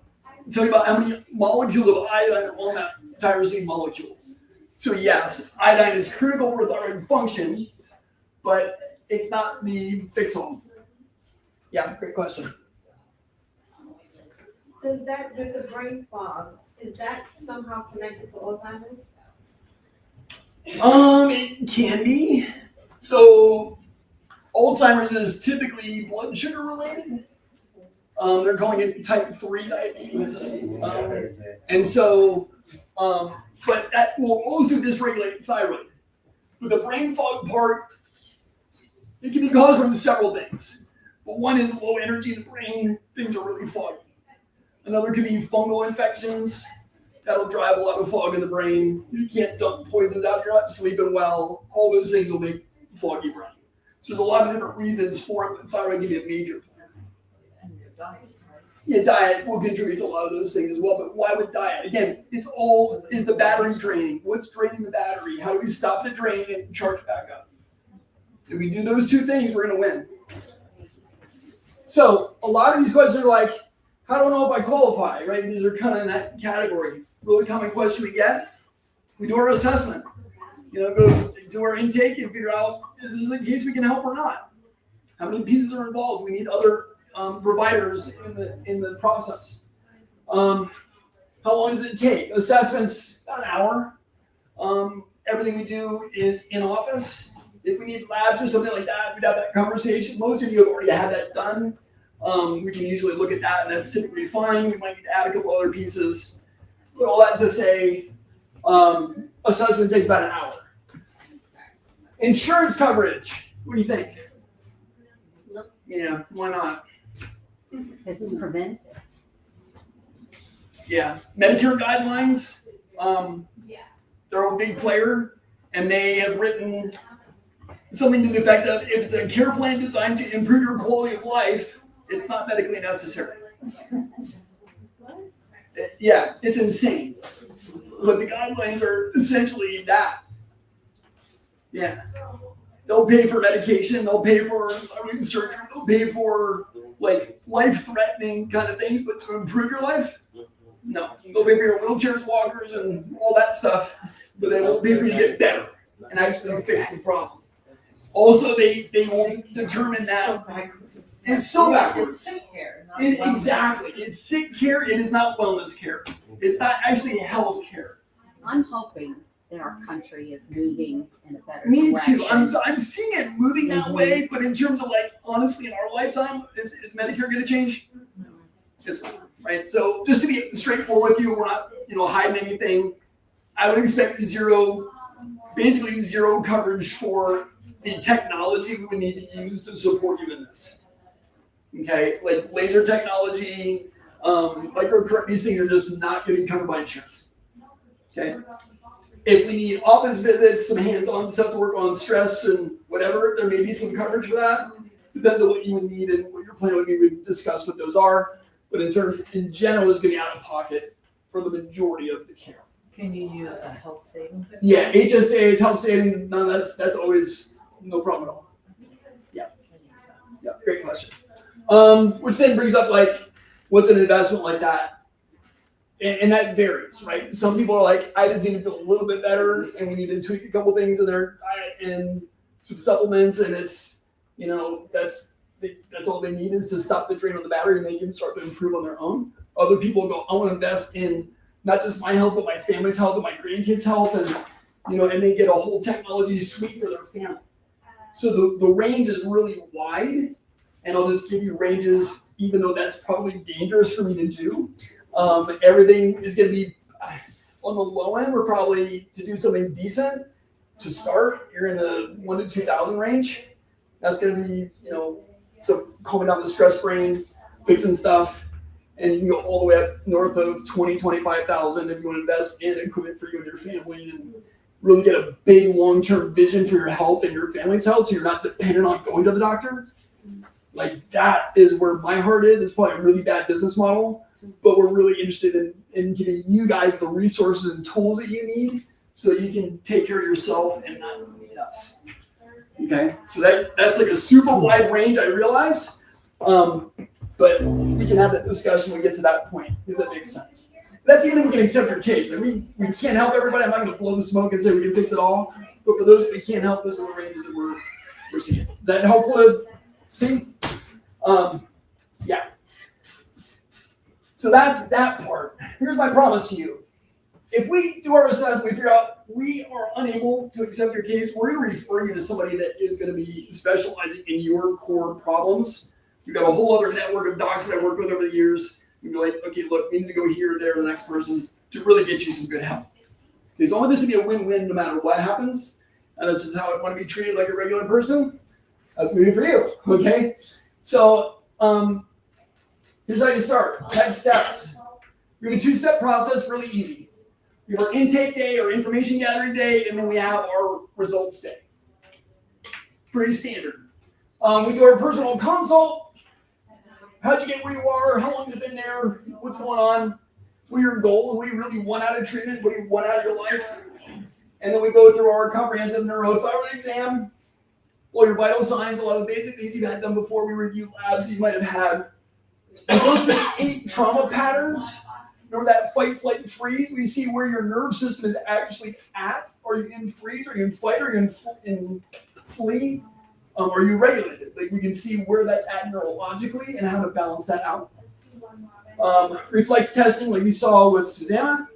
tell you about how many molecules of iodine are on that tyrosine molecule. So yes, iodine is critical for thyroid function, but it's not the fix-all. Yeah, great question. Does that, with the brain fog, is that somehow connected to Alzheimer's? It can be. So Alzheimer's is typically blood sugar related. They're calling it type 3 diabetes. And so, but that will also dysregulate thyroid. With the brain fog part, it can be caused from several things. But one is low energy in the brain, things are really foggy. Another could be fungal infections. That'll drive a lot of fog in the brain. You can't dump poisons out, you're not sleeping well. All those things will make foggy brain. So there's a lot of different reasons for it, but thyroid can be a major factor. And your diet, right? Yeah, diet will contribute to a lot of those things as well, but why would diet? Again, it's all, is the battery draining? What's draining the battery? How do we stop the drain and charge it back up? If we do those two things, we're gonna win. So a lot of these questions are like, how do I know if I qualify, right? These are kind of in that category. Really common question we get. We do our assessment. Go do our intake and figure out, is this a case we can help or not? How many pieces are involved? We need other providers in the process. How long does it take? Assessments, about an hour. Everything we do is in office. If we need labs or something like that, we'd have that conversation. Most of you have already had that done. We can usually look at that, and that's typically fine. We might need to add a couple other pieces. But all that to say, assessment takes about an hour. Insurance coverage. What do you think? Yeah, why not? This is preventative. Yeah, Medicare guidelines. They're a big player, and they have written something to the effect of, if it's a care plan designed to improve your quality of life, it's not medically necessary. Yeah, it's insane. But the guidelines are essentially that. Yeah. They'll pay for medication, they'll pay for surgery, they'll pay for like life-threatening kind of things, but to improve your life, no. They'll pay for your wheelchairs, walkers, and all that stuff, but they won't pay for you to get better and actually fix the problem. Also, they won't determine that. It's so backwards. It's sick care, not Exactly. It's sick care. It is not wellness care. It's not actually health care. I'm hoping that our country is moving in a better Me direction. too. I'm seeing it moving that way, but in terms of like, honestly, in our lifetime, is Medicare going to change? It's not, right? So just to be straightforward with you, we're not, hiding anything. I would expect basically zero coverage for the technology we would need to use to support you in this. Okay, like laser technology, microcurrent, these things are just not going to be covered by insurance. Okay, if we need office visits, some hands-on stuff to work on stress and whatever, there may be some coverage for that. Depends on what you would need and what your plan would be. We discuss what those are, but in general, it's going to be out of pocket for the majority of the care. Can you use a health savings account? Yeah, HSAs, health savings, none of that's always no problem at all. Yeah, great question. Which then brings up like, what's an investment like that? And that varies, right? Some people are like, I just need to feel a little bit better, and we need to tweak a couple things in their diet and some supplements, and it's, that's all they need is to stop the drain on the battery, and they can start to improve on their own. Other people go, I want to invest in not just my health, but my family's health and my grandkids' health, and and they get a whole technology suite for their family. So the range is really wide, and I'll just give you ranges, even though that's probably dangerous for me to do. Everything is going to be on the low end. We're probably, to do something decent to start, you're in the 1,000 to 2,000 range. That's gonna be, so calming down the stress brain, fixing stuff. And you can go all the way up north of 20, 25,000 if you want to invest in equipment for you and your family and really get a big long-term vision for your health and your family's health so you're not dependent on going to the doctor. Like that is where my heart is. It's probably a really bad business model, but we're really interested in giving you guys the resources and tools that you need so you can take care of yourself and not need us. Okay, so that's like a super wide range, I realize. But we can have that discussion when we get to that point, if that makes sense. That's even if we can accept your case. Like we can't help everybody. I'm not going to blow the smoke and say we can fix it all. But for those that we can't help, those are the ranges that we're seeing. Is that helpful to see? Yeah. So that's that part. Here's my promise to you. If we do our assessment, we figure out we are unable to accept your case, we're going to refer you to somebody that is going to be specializing in your core problems. We've got a whole other network of docs that I've worked with over the years. We'd be like, okay, look, we need to go here, there, to the next person to really get you some good help. Okay, so I want this to be a win-win no matter what happens. And this is how I want to be treated like a regular person. That's going to be for you, okay? So here's how you start. Next steps. We have a two-step process, really easy. We have our intake day, our information gathering day, and then we have our results day. Pretty standard. We do our personal consult. How'd you get where you are? How long has it been there? What's going on? What are your goals? What do you really want out of treatment? What do you want out of your life? And then we go through our comprehensive neurothyroid exam. All your vital signs, a lot of the basic things you've had done before. We review labs you might have had. We go through the 8 trauma patterns. Remember that fight, flight, and freeze? We see where your nerve system is actually at. Are you in freeze? Are you in fight? Are you in flee? Are you regulated? Like we can see where that's at neurologically and how to balance that out. Reflex testing, like we saw with Susanna.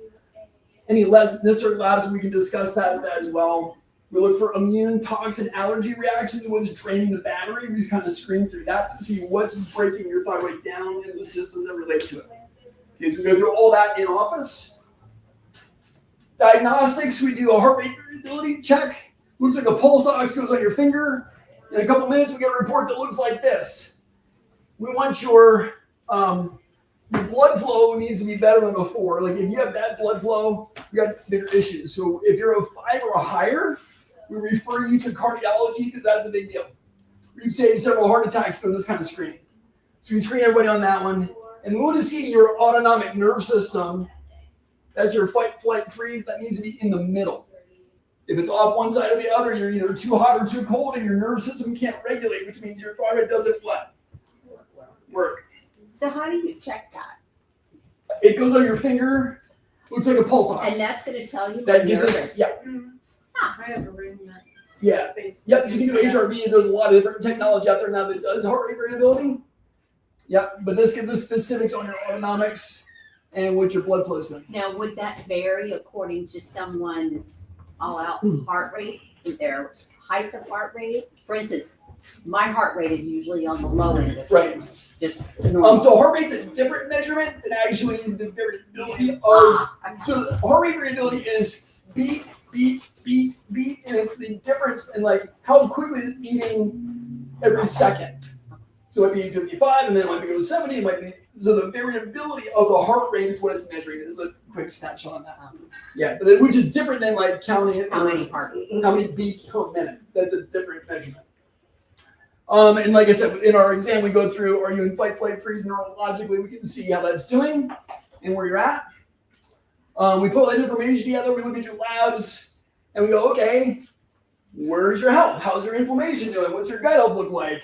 Any less necessary labs, we can discuss that as well. We look for immune, toxin, allergy reactions, what's draining the battery. We just kind of screen through that to see what's breaking your thyroid down in the systems that relate to it. Okay, so we go through all that in office. Diagnostics, we do a heart rate variability check. Looks like a pulse ox goes on your finger. In a couple minutes, we get a report that looks like this. We want your blood flow needs to be better than a 4. Like if you have bad blood flow, you got bigger issues. So if you're a 5 or a higher, we refer you to cardiology because that's a big deal. We've saved several heart attacks doing this kind of screening. So we screen everybody on that one. And we want to see your autonomic nerve system. That's your fight, flight, freeze. That needs to be in the middle. If it's off one side or the other, you're either too hot or too cold, and your nerve system can't regulate, which means your thyroid doesn't what? Work. So how do you check that? It goes on your finger. Looks like a pulse ox. And that's going to tell you That when gives you're us, nervous. yeah, I have a ring that. yeah. Yep, so you can do HRV. There's a lot of different technology out there now that does heart rate variability. Yep, but this gives us specifics on your autonomics and what your blood flow is doing. Now, would that vary according to someone's all-out heart rate, their height of heart rate? For instance, my heart rate is usually on the low end of Right. things. Just normal. So heart rate's a different measurement than actually the variability of. Okay. So heart rate variability is beat, beat, beat, beat, and it's the difference in like how quickly it's beating every second. So it might be 55, and then it might go 70. It might be so the variability of the heart rate is what it's measuring. It is a quick snapshot on that. Yeah, but which is different than like counting it. How many heart beats? How many beats per minute? That's a different measurement. And like I said, in our exam, we go through, are you in fight, flight, freeze neurologically? We can see how that's doing and where you're at. We put all that information together. We look at your labs and we go, okay, where's your health? How's your inflammation doing? What's your gut health look like?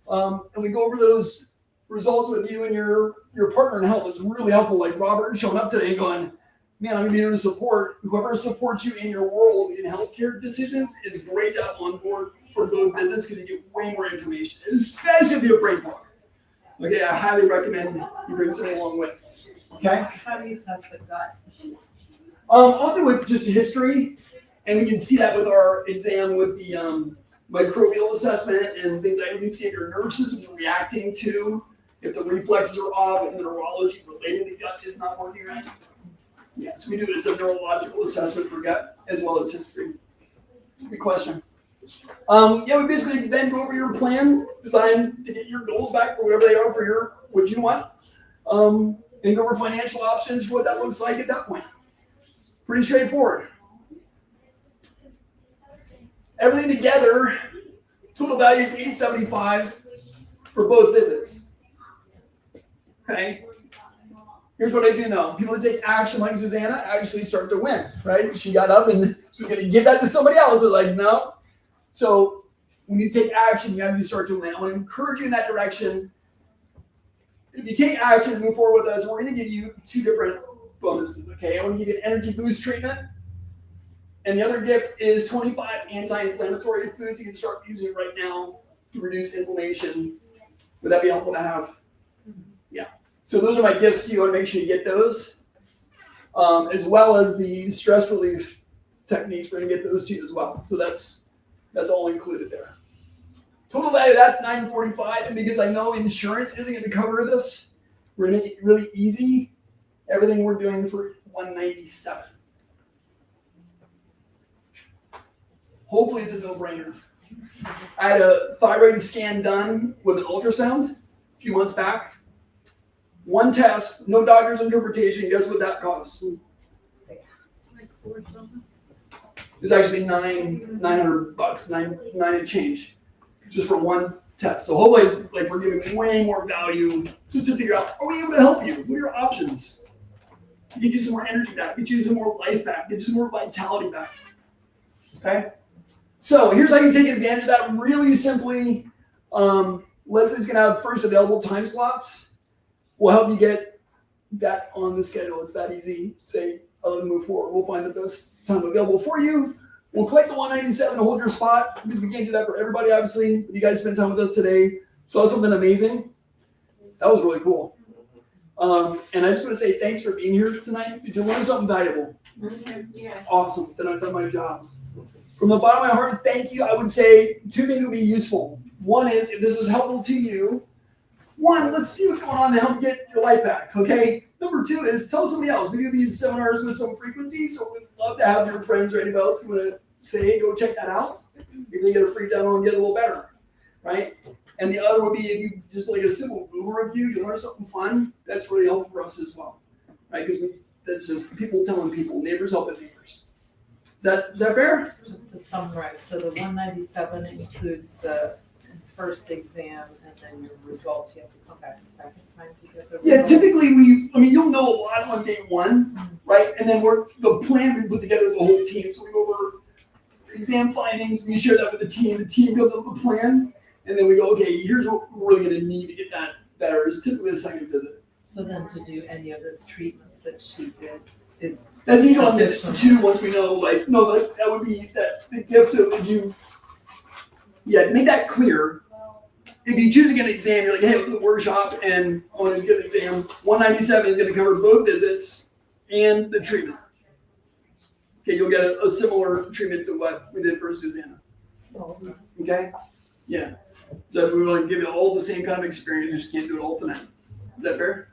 And we go over those results with you and your partner in health. It's really helpful. Like Robert showing up today and going, man, I'm going to be here to support whoever supports you in your world in healthcare decisions is great to have on board for both visits because you get way more information, especially if you have brain fog. Okay, I highly recommend you bring somebody along with. Okay. How do you test the gut? Often with just history, and we can see that with our exam with the microbial assessment and things like that. We can see if your nervous system is reacting to, if the reflexes are off and the neurology related to gut is not working right. Yes, we do. It's a neurological assessment for gut as well as history. Good question. Yeah, we basically then go over your plan, design to get your goals back for whatever they are for your what you want, and go over financial options for what that looks like at that point. Pretty straightforward. Everything together, total value is $875 for both visits. Okay. Here's what I do know. People that take action like Susanna actually start to win, right? She got up and she was going to give that to somebody else, but like, no. So when you take action, you have to start to win. I want to encourage you in that direction. If you take action and move forward with us, we're going to give you 2 different bonuses, okay? I want to give you an energy boost treatment. And the other gift is 25 anti-inflammatory foods you can start using right now to reduce inflammation. Would that be helpful to have? Yeah. So those are my gifts to you. I want to make sure you get those. As well as the stress relief techniques. We're going to get those to you as well. So that's all included there. Total value, that's $945. And because I know insurance isn't going to cover this, we're going to make it really easy. Everything we're doing for $197. Hopefully it's a no-brainer. I had a thyroid scan done with an ultrasound a few months back. 1 test, no doctor's interpretation. Guess what that costs? It's actually $900, nine and change, just for 1 test. So hopefully it's like we're giving way more value just to figure out, are we able to help you? What are your options? Get you some more energy back, get you some more life back, get you some more vitality back. Okay? So here's how you take advantage of that really simply. Leslie's gonna have first available time slots. We'll help you get that on the schedule. It's that easy. Say, oh, move forward. We'll find the best time available for you. We'll collect the $197 to hold your spot because we can't do that for everybody, obviously. You guys spent time with us today. Saw something amazing. That was really cool. And I just want to say thanks for being here tonight. Did you learn something valuable? Yeah. Awesome. Then I've done my job. From the bottom of my heart, thank you. I would say 2 things would be useful. One is, if this was helpful to you, 1, let's see what's going on to help get your life back, okay? Number 2 is tell somebody else. We do these seminars with some frequency, so we'd love to have your friends or anybody else who want to say, hey, go check that out. Maybe they get a free demo and get a little better, right? And the other would be if you just like a simple Google review, you learn something fun, that's really helpful for us as well, right? Because that's just people telling people, neighbors helping neighbors. Is that fair? Just to summarize, so the 197 includes the first exam and then your results. You have to come back a second time to get the Yeah, results. typically you'll know a lot on day 1, right? And then the plan we put together as a whole team. So we go over exam findings, we share that with the team builds up the plan, and then we go, okay, here's what we're really gonna need to get that better. Is typically the second visit. So then to do any of those treatments that she did is That's usually on additional. the 2 once we know, like, no, that would be the gift of you. Yeah, to make that clear. If you choose to get an exam, you're like, hey, let's do the workshop and I want to get an exam. $197 is going to cover both visits and the treatment. Okay, you'll get a similar treatment to what we did for Susanna. Okay? Yeah. So we want to give you all the same kind of experience, you just can't do it all tonight. Is that fair?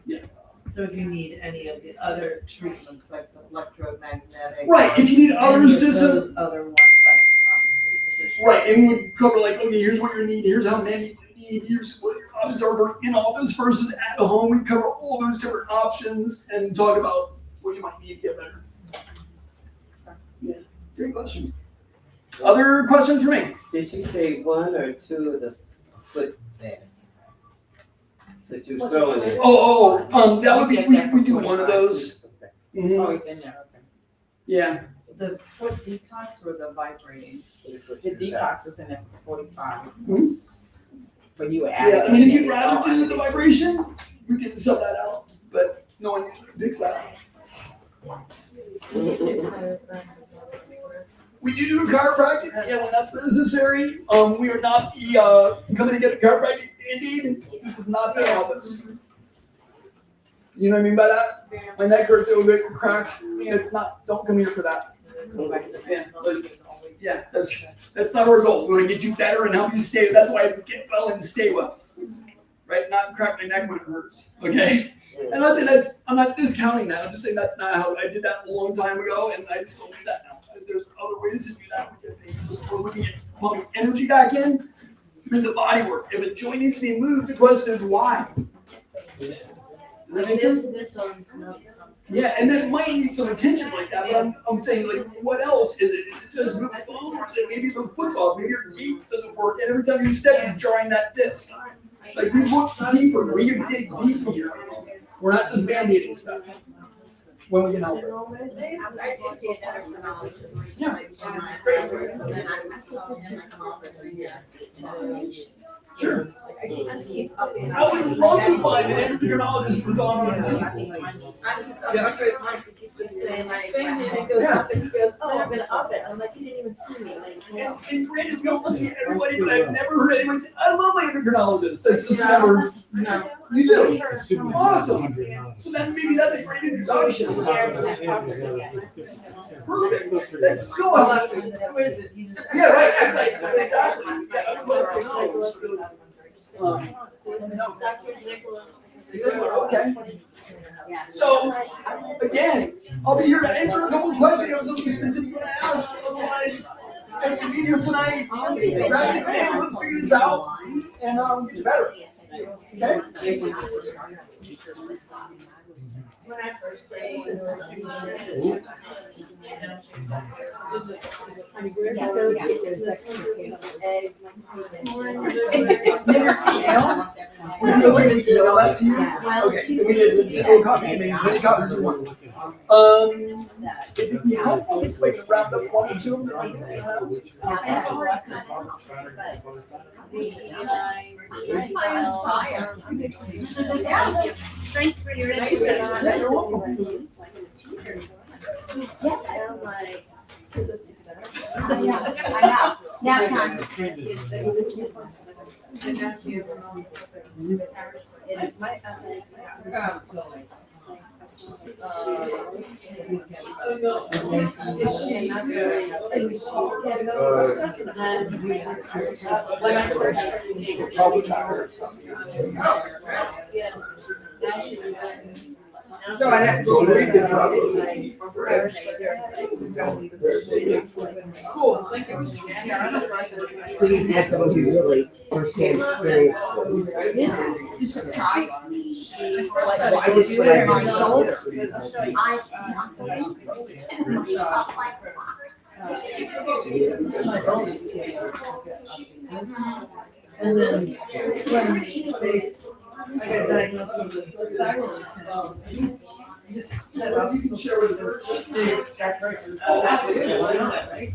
Yeah. So if you need any of the other treatments like the electromagnetic. Right, if you need any other of systems. those other ones, that's obviously additional. Right, and we would cover like, okay, here's what you need, here's how many you need, here's what your options are for in office versus at home. We cover all those different options and talk about what you might need to get better. Yeah, great question. Other questions for me? Did you say 1 or 2 of the foot fast that you was throwing in? That would be, we do one of those. Mhm. Oh, it's in there, okay. Yeah, The foot detox or the vibrating? The detox is in there for 45. Mhm. But you were adding. yeah, I mean, if it, you'd rather do the vibration, we can sub that out, but no one usually picks that out. We do chiropractic, yeah, when that's necessary. We are not coming to get a chiropractic indeed. This is not the office. You know what I mean by that? My neck hurts, it'll get cracked. It's not, don't come here for that. Yeah, that's not our goal. We want to get you better and help you stay. That's why I get well and stay well. Right? Not crack my neck when it hurts. Okay? And I'm not discounting that. I'm just saying that's not how I did that a long time ago, and I just don't do that now. there's other ways to do that with your things. We're looking at pumping energy back in to make the body work. If a joint needs to be moved, the question is why. Does that make sense? Yeah, and that might need some attention like that, but I'm saying, like, what else is it? Is it just moving the bone, or is it maybe the foot's off? Maybe your gait doesn't work, and every time you step, it's jarring that disc. Like, we look deeper, we can dig deep here. We're not just band-aiding stuff when we can help it. I did see another endocrinologist. Yeah. So then I was telling him, like, all the Sure. he just keeps upping. I would love to find an endocrinologist was on our team. I'm so frustrated, Mike, he keeps just saying like, and it goes up and he goes, oh, I'm gonna up it. I'm like, you didn't even see me, like, you know. And granted, we don't see everybody, but I've never heard anyone say, I love my endocrinologist. That's just never, you do. Awesome. So then maybe that's a great introduction. Perfect. That's so helpful. Yeah, right, exactly. Exactly. Yeah, I would love to know. Let me know. Okay. So, again, I'll be here to answer a couple questions. You have something specific you want to ask. Otherwise, thanks for being here tonight. Grab your hand, let's figure this out, and get you better. Okay? When I first started, Would you like me to email that to you? Okay, we did a copy to me. How many copies do you want? It'd be helpful if we could wrap up one or two of them. Thanks for your Yeah, input. you're welcome. I know. Nap time. So I have to go read it probably. Cool, thank you. Please have some of you really first-hand experience this. This surprised me. I just put it on my shoulder. I myself like And then when I got diagnosed with thyroid, just set up. You can share with her. That person. Absolutely. Why not, right?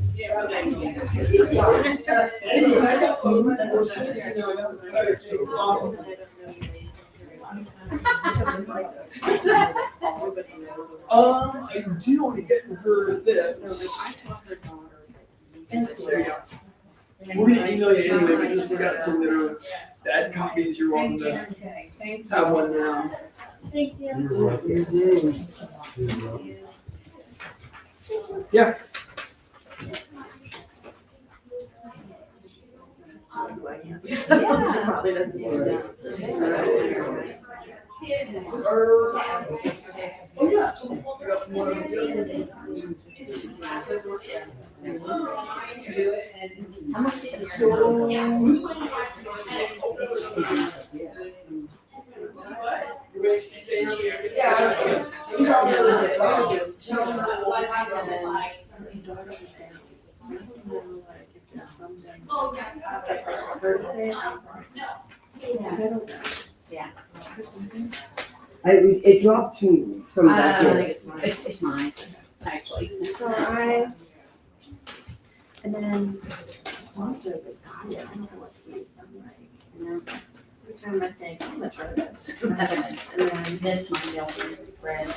I do want to get her this. There you go. We're gonna email you anyway, but just we got some that are bad copies. You're welcome to have one now. Thank you. Yeah. Probably doesn't need that. Oh yeah. So we got one of them. So who's my It dropped me from back here. it's mine, actually. So and then also is like, God, yeah, I don't know what to do. I'm like, you know, every time I think, I'm gonna try this. And then This my milk bread. Me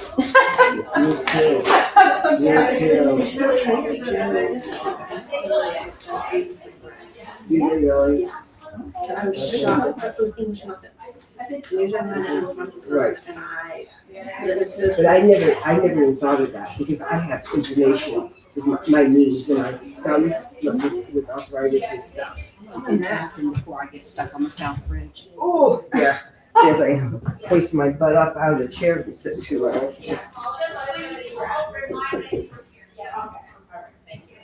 too. Me too. You really? yes. And I was shocked that was English muffin. Usually I'm not an English muffin person, Right. and I did it to. But I never even thought of that because I have inflammation with my knees and my thumbs with arthritis and stuff. I'm passing before I get stuck on the South Bridge. Oh, yeah. As I hoist my butt up out of the chair and sit too long. Yeah. I'll just, I'll leave it, I'll remind me. Yeah, okay, all right, thank you.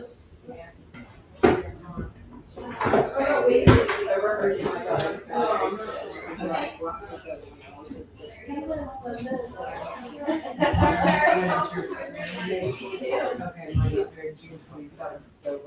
this? Okay, mine got married June 27th, so.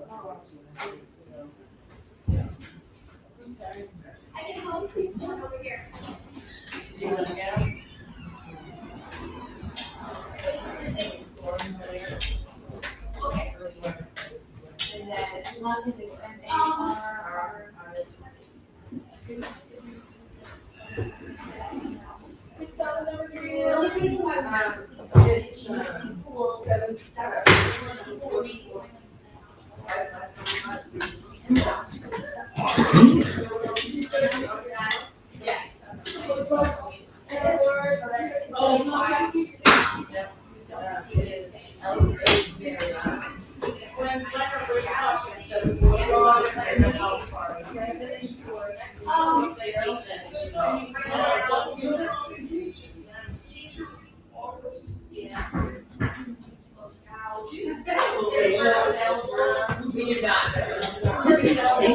This is interesting.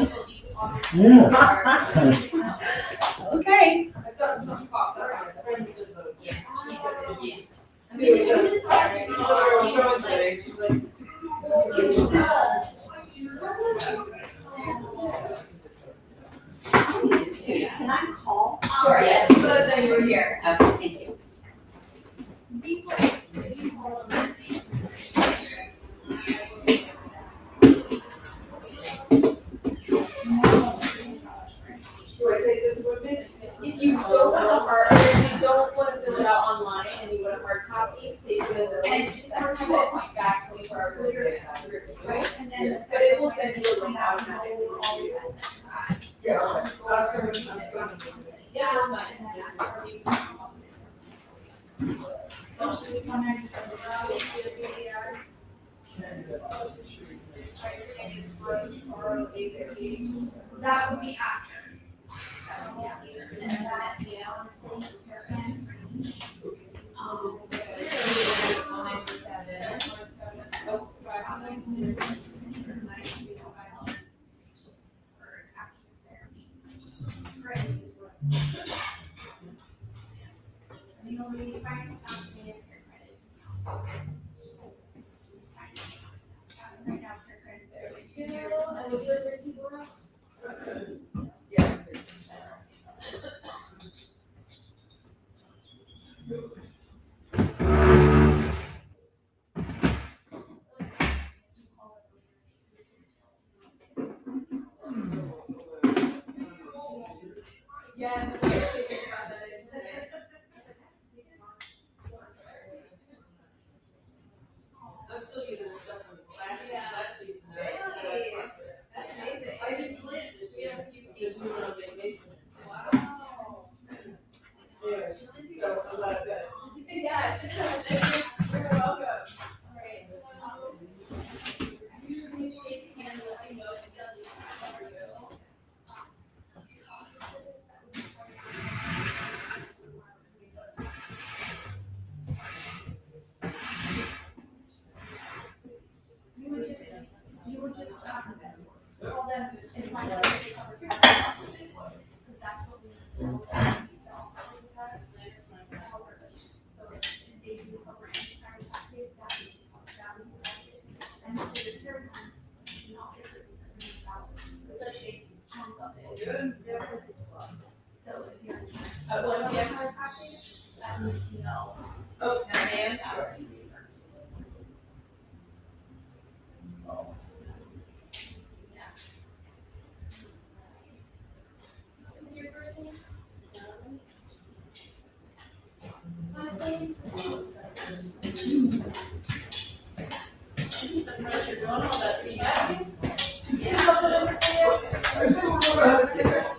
Yeah. Okay. Can I call? Sure, yes, you guys know you were here. Okay, thank you. Do I take this with me? If you don't want a hard, if you don't want to fill it out online and you want a hard copy, take it in the. And it's just our 2.5 back, so we are Right? And then. But it will send you a link automatically. Yeah. Yeah, that's fine. That would be after. And that, I'm still using the stuff from last year. Really? That's amazing. I didn't plan it, we have a few people who went on vacation. Wow. Yeah, so I'm glad that. Yes. Thank you, you're welcome. You would just call them and find out if they cover your because that's what we know. So if they do cover any kind of package, that would be covered. And so the third one, you know, is $70. So it's a big chunk of it. Good. So if you're in Well, yeah. a package, at least you know. Oh, now, ma'am. that would be reimbursed. What's your first name? Last name? You're doing all that, see that? I'm so glad.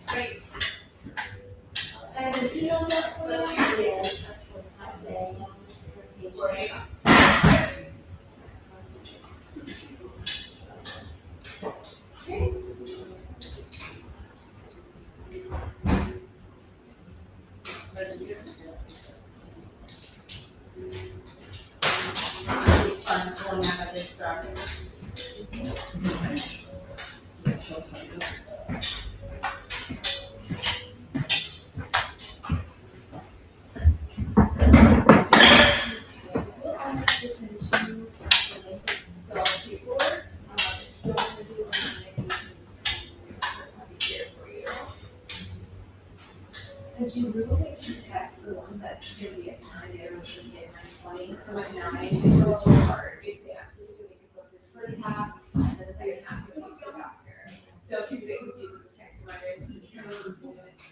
Great. And an email address for us? Great. Could you literally two text the ones that give me at 9, the other ones give me at 9:20, so at 9, it's so hard, exactly, so we can post the first half, and then the second half, we can post it after. So if you get confused with the text reminders, just kind of assume it's.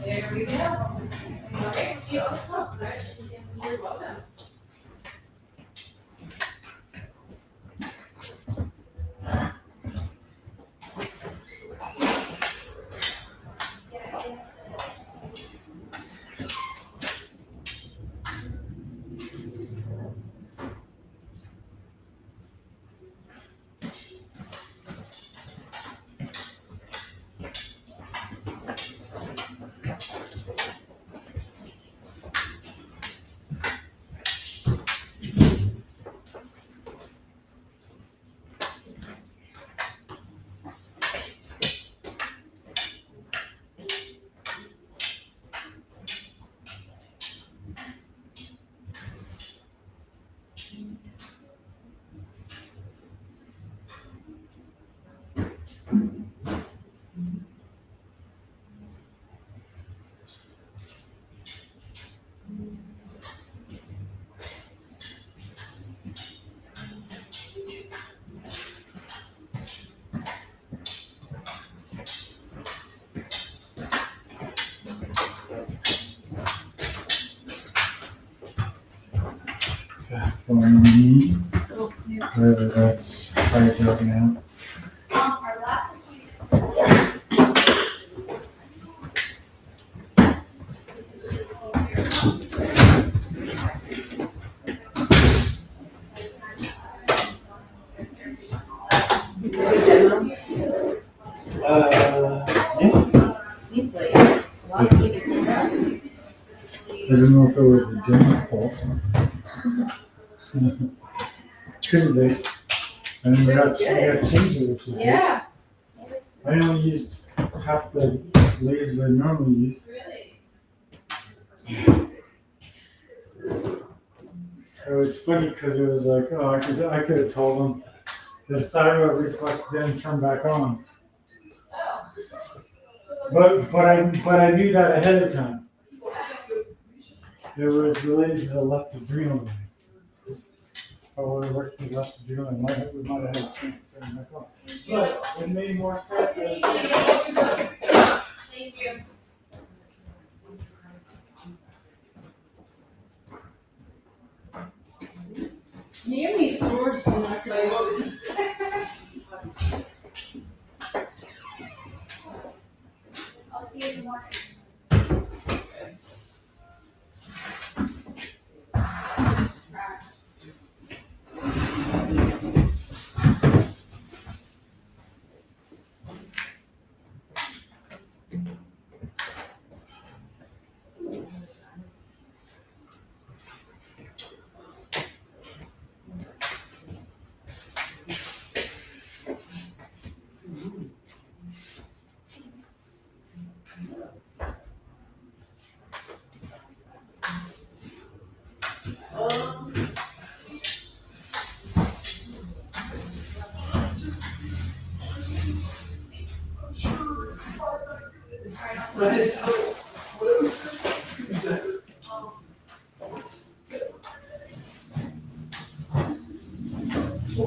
Yeah, there we go. Okay, see you all. You're welcome. For me, whether that's price right now. Our last. Yeah. Seems like a lot of people see that. I don't know if it was the gym's fault. Could be. And we got to change it, which is good. Yeah. I only used half the lasers I normally use. Really? It was funny because it was like, oh, I could have told them the thyroid reflex didn't turn back on. But I knew that ahead of time. It was related to the left adrenal gland. If I would have worked the left adrenal, we might have had a chance to turn back on. But it made more sense. Thank you. Nanny's doors are not gonna close. I'll see you in the morning. But it's, I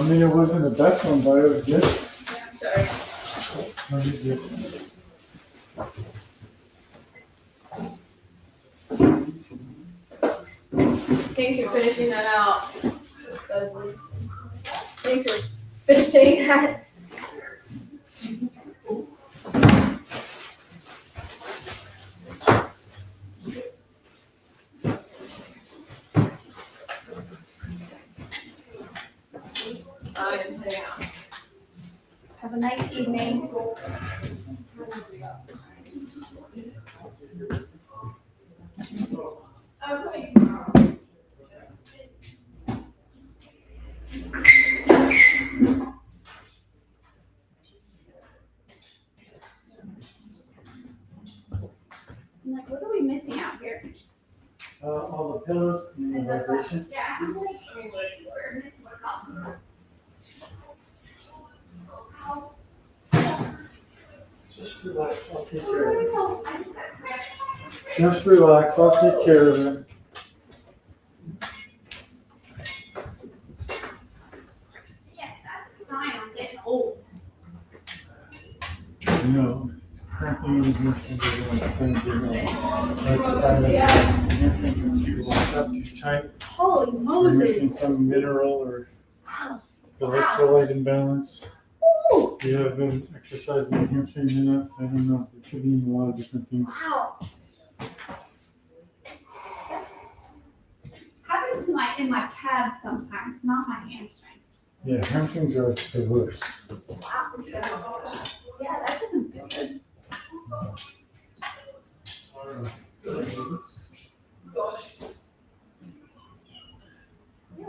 mean, it wasn't the best one, but it was good. Sorry. No, you did. Thanks for finishing that out. Thanks for finishing that. I am heading out. Have a nice evening. I'm coming tomorrow. I'm like, what are we missing out here? All the pillows and the vibration. Yeah, I'm like, we're missing something. Just relax, I'll take care of it. I just got cramps. Just relax, I'll take care of it. Yeah, that's a sign I'm getting old. No, cramping and hamstrings are doing the same thing. That's a sign that the hamstrings are too locked up, too tight. Holy You're missing Moses. some mineral or Wow. electrolyte imbalance. You have been exercising the hamstrings enough, I don't know, it could mean a lot of different things. Wow. Happens to in my calves sometimes, not my hamstring. Yeah, hamstrings are the worst. Wow. Yeah, that doesn't feel good. Gosh. Yeah,